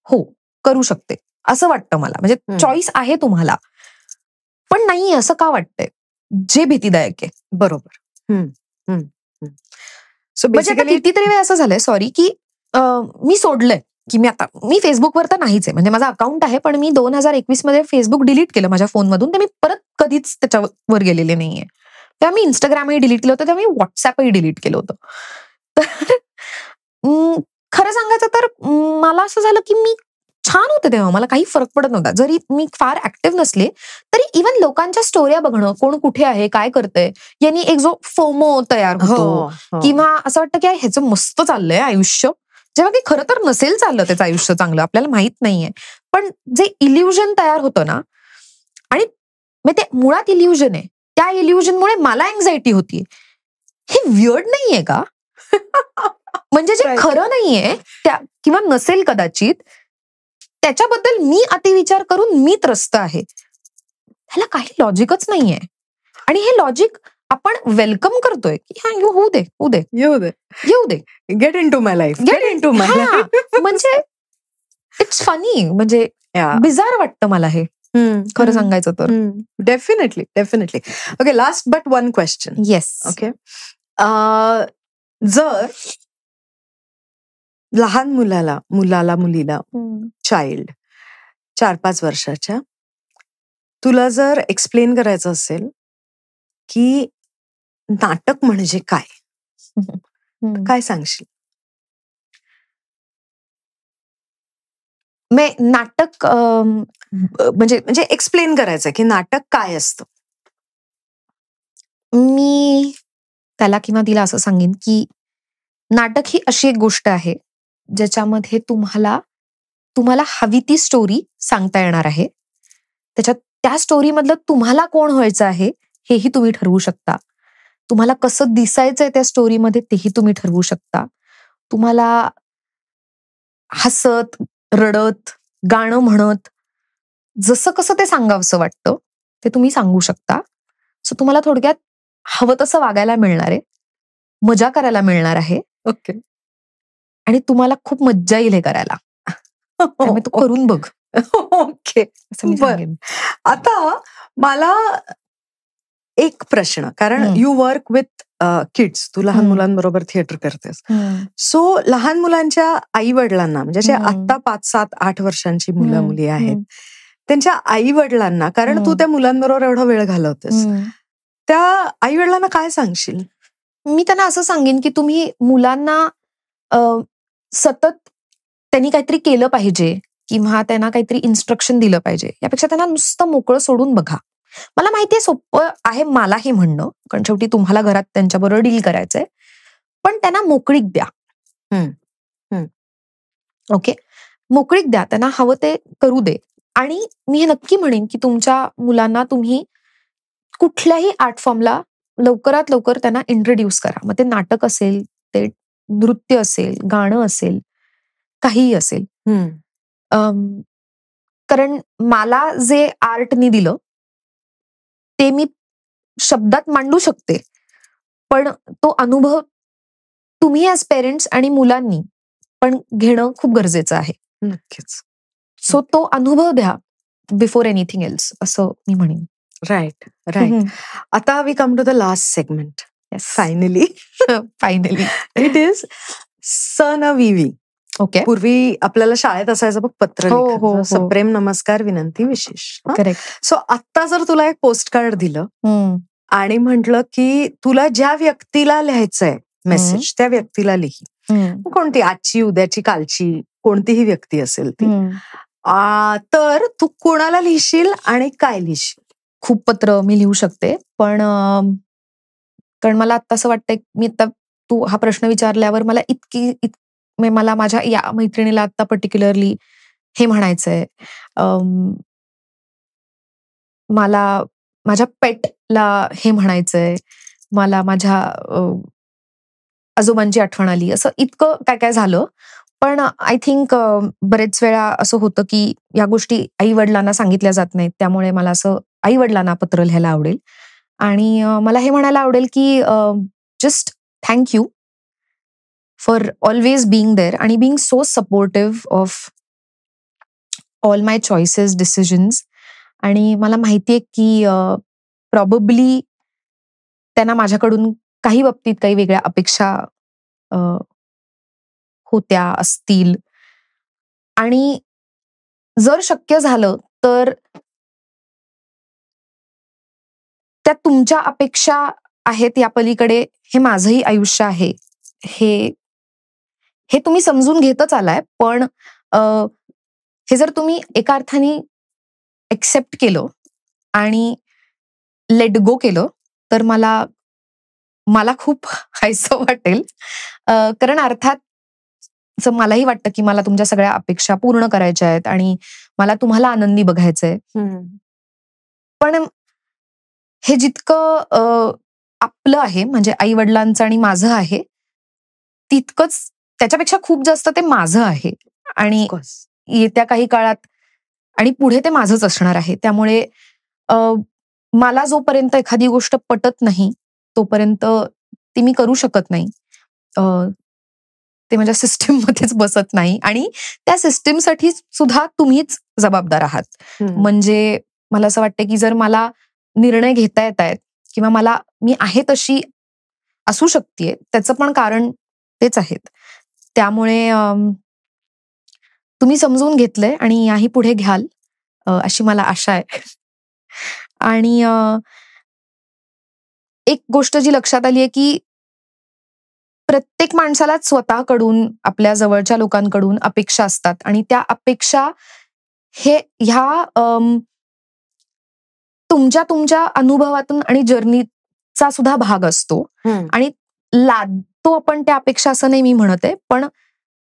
हो, करू शकते असं वाटतं मला. म्हणजे चॉईस आहे तुम्हाला, पण नाही असं का वाटतंय, जे भीतीदायक आहे.
बरोबर.
सो कितीतरी वेळ असं झालंय, सॉरी, की मी सोडलंय की मी फेसबुकवर तर नाहीच आहे. म्हणजे माझा अकाउंट आहे, पण मी 2021 मध्ये फेसबुक डिलीट केलं माझ्या फोनमधून, तर मी परत कधीच त्याच्यावर गेलेले नाहीये. तेव्हा मी इंस्टाग्रामही डिलीट केलं होतं, तेव्हा मी व्हॉट्सअपही डिलीट केलं होतं. तर खरं सांगायचं तर मला असं झालं की मी छान होते तेव्हा, मला काही फरक पडत नव्हता. जरी मी फार ऍक्टिव्ह नसले तरी इव्हन लोकांच्या स्टोऱ्या बघणं, कोण कुठे आहे, काय करतंय, यांनी एक जो फोमो तयार होतो, किंवा असं वाटतं की ह्याचं मस्त चाललंय आयुष्य, जेव्हा की खरं तर नसेल चाललं त्याचं आयुष्य चांगलं, आपल्याला माहित नाहीये, पण जे इल्युजन तयार होतं ना, आणि ते मुळात इल्युजन आहे, त्या इल्युजनमुळे मला एन्झायटी होतीये. हे वियर्ड नाहीये का? म्हणजे जे खरं नाहीये किंवा नसेल कदाचित, त्याच्याबद्दल मी अतिविचार करून मी त्रस्त आहे. ह्याला काही लॉजिकच नाहीये. आणि हे लॉजिक आपण वेलकम करतोय की हा होऊ दे होऊ दे
येऊ दे,
येऊ दे,
get into my life, get into my life.
म्हणजे इट्स फनी, म्हणजे बिझार वाटतं मला हे खरं सांगायचं तर.
Definitely definitely. Okay, last but one question.
Yes.
Okay, जर लहान मुलीला चाइल्ड 4-5 वर्षाच्या तुला जर एक्सप्लेन करायचं असेल की नाटक म्हणजे काय सांगशील?
नाटक
म्हणजे एक्सप्लेन करायचं की नाटक काय असतं.
मी त्याला किंवा तिला असं सांगेन की नाटक ही अशी एक गोष्ट आहे ज्याच्यामध्ये तुम्हाला हवी ती स्टोरी सांगता येणार आहे. त्या स्टोरीमधलं तुम्हाला कोण व्हायचं आहे हेही तुम्ही ठरवू शकता. तुम्हाला कसं दिसायचंय त्या स्टोरीमध्ये तेही तुम्ही ठरवू शकता. तुम्हाला हसत, रडत, गाणं म्हणत, जसं कसं ते सांगावंसं वाटतं ते तुम्ही सांगू शकता. सो तुम्हाला थोडक्यात हवं तसं वागायला मिळणार आहे, मजा करायला मिळणार आहे.
ओके.
आणि तुम्हाला खूप मज्जा येईल हे करायला. त्यामुळे तू करून बघ.
ओके,
असं मी सांगेन.
आता मला एक प्रश्न, कारण यू वर्क विथ किड्स, तू लहान मुलांबरोबर थिएटर करतेस. सो लहान मुलांच्या आई वडिलांना, म्हणजे जे आता 5, 7, 8 वर्षांची मुलं मुली आहेत, त्यांच्या आई वडिलांना, कारण तू त्या मुलांबरोबर एवढा वेळ घालवतेस, त्या आई वडिलांना काय सांगशील?
मी त्यांना असं सांगेन की तुम्ही मुलांना सतत त्यांनी काहीतरी केलं पाहिजे किंवा त्यांना काहीतरी इन्स्ट्रक्शन दिलं पाहिजे यापेक्षा त्यांना नुसतं मोकळं सोडून बघा. मला माहितीये सोपं आहे मला हे म्हणणं, कारण शेवटी तुम्हाला घरात त्यांच्याबरोबर डील करायचंय, पण त्यांना मोकळीक द्या. ओके, मोकळीक द्या, त्यांना हवं ते करू दे. आणि मी हे नक्की म्हणेन की तुमच्या मुलांना तुम्ही कुठल्याही आर्ट फॉर्मला लवकरात लवकर त्यांना इंट्रोड्यूस करा. मग ते नाटक असेल, ते नृत्य असेल, गाणं असेल, काहीही असेल. कारण मला जे आर्टनी दिलं ते मी शब्दात मांडू शकते, पण तो अनुभव तुम्ही ॲज पेरेंट्स आणि मुलांनी पण घेणं खूप गरजेचं आहे.
नक्कीच.
सो तो अनुभव द्या बिफोर एनिथिंग एल्स, असं मी म्हणेन.
Right right. आता we come to the last segment. Finally it is सनविवी.
ओके.
पूर्वी आपल्याला शाळेत असायचं बघ पत्र, सप्रेम नमस्कार विनंती विशेष.
करेक्ट.
सो आता जर तुला एक पोस्ट कार्ड दिलं आणि म्हटलं की तुला ज्या व्यक्तीला लिहायचंय मेसेज त्या व्यक्तीला लिही, कोणती, आजची, उद्याची, कालची, कोणतीही व्यक्ती असेल ती, तर तू कोणाला लिहिशील आणि काय लिहिशील?
खूप पत्र मी लिहू शकते, पण कारण मला आता असं वाटतंय, मी आता तू हा प्रश्न विचारल्यावर मला मला माझ्या या मैत्रिणीला आता पर्टिक्युलरली हे म्हणायचंय, मला माझ्या पेटला हे म्हणायचंय, मला माझ्या आजोबांची आठवण आली, असं इतकं काय काय झालं. पण आय थिंक बरेच वेळा असं होतं की या गोष्टी आई वडिलांना सांगितल्या जात नाहीत, त्यामुळे मला असं आई वडिलांना पत्र लिहायला आवडेल. आणि मला हे म्हणायला आवडेल की just thank you for always being there आणि being so supportive of all my choices, decisions. आणि मला माहितीये की प्रॉबेबली त्यांना माझ्याकडून काही बाबतीत काही वेगळ्या अपेक्षा होत्या असतील, आणि जर शक्य झालं तर त्या तुमच्या अपेक्षा आहेत या पलीकडे हे माझंही आयुष्य आहे, हे तुम्ही समजून घेतच आलाय. पण हे जर तुम्ही एका अर्थाने एक्सेप्ट केलं आणि लेट गो केलं तर मला खूप हायसं वाटेल. कारण अर्थात मलाही वाटतं की मला तुमच्या सगळ्या अपेक्षा पूर्ण करायच्या आहेत आणि मला तुम्हाला आनंदी बघायचंय. पण हे जितकं आपलं आहे, म्हणजे आई वडिलांचं आणि माझं आहे, तितकंच त्याच्यापेक्षा खूप जास्त ते माझं आहे. आणि येत्या काही काळात आणि पुढे ते माझंच असणार आहे. त्यामुळे मला जोपर्यंत एखादी गोष्ट पटत नाही तोपर्यंत ती मी करू शकत नाही. ते माझ्या सिस्टीम मध्येच बसत नाही आणि त्या सिस्टीमसाठी सुद्धा तुम्हीच जबाबदार आहात. म्हणजे मला असं वाटतं की जर मला निर्णय घेता येत आहेत किंवा मी आहे तशी असू शकते, त्याचं पण कारण तेच आहेत. त्यामुळे तुम्ही समजून घेतलंय आणि याही पुढे घ्याल अशी मला आशा आहे. आणि एक गोष्ट जी लक्षात आली आहे की प्रत्येक माणसालाच स्वतःकडून आपल्या जवळच्या लोकांकडून अपेक्षा असतात आणि त्या अपेक्षा ह्या तुमच्या अनुभवातून आणि जर्नीचा सुद्धा भाग असतो आणि लादतो आपण त्या अपेक्षा असं नाही मी म्हणत आहे, पण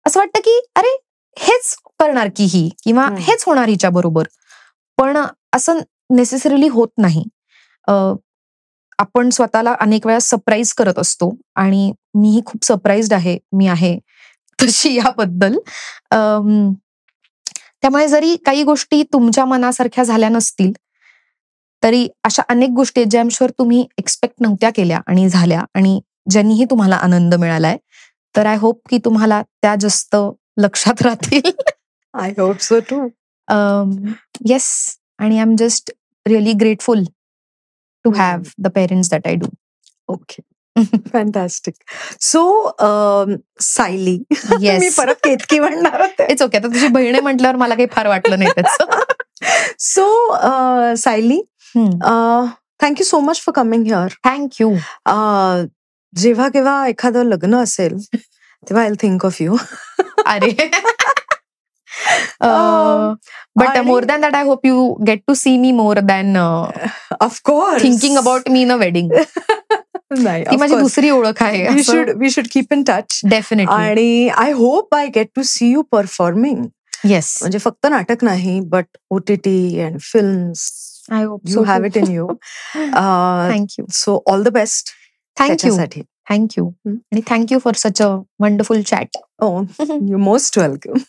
असं वाटतं की अरे हेच करणार की ही किंवा हेच होणार हिच्या बरोबर, पण असं नेसेसरीली होत नाही. आपण स्वतःला अनेक वेळा सरप्राईज करत असतो आणि मीही खूप सरप्राईज्ड आहे तशी याबद्दल. त्यामुळे जरी काही गोष्टी तुमच्या मनासारख्या झाल्या नसतील तरी अशा अनेक गोष्टी ज्या आय एम शुअर तुम्ही एक्सपेक्ट नव्हत्या केल्या आणि झाल्या आणि ज्यांनीही तुम्हाला आनंद मिळालाय, तर आय होप की तुम्हाला त्या जास्त लक्षात राहतील.
I hope so too.
Yes, आणि I am just really grateful to have the parents that I do.
Okay, fantastic. So Sayali, मी परत केतकी म्हणणार होते.
इट्स ओके, आता तुझी बहीण म्हटल्यावर मला काही फार वाटलं नाही त्याचं.
So Sayali, thank you so much for coming here.
Thank you.
जेव्हा केव्हा एखादं लग्न असेल तेव्हा आय थिंक ऑफ यू.
अरे but more than that I hope you get to see me more than
of course
thinking about me in a wedding. ती माझी दुसरी ओळख आहे.
We should keep in touch.
Definitely.
आणि I hope I get to see you performing.
Yes,
म्हणजे फक्त नाटक नाही, but OTT and films.
I hope
you have it in you.
Thank you.
So all the best.
Thank you. आणि thank you for such a wonderful chat.
Oh, you're most welcome.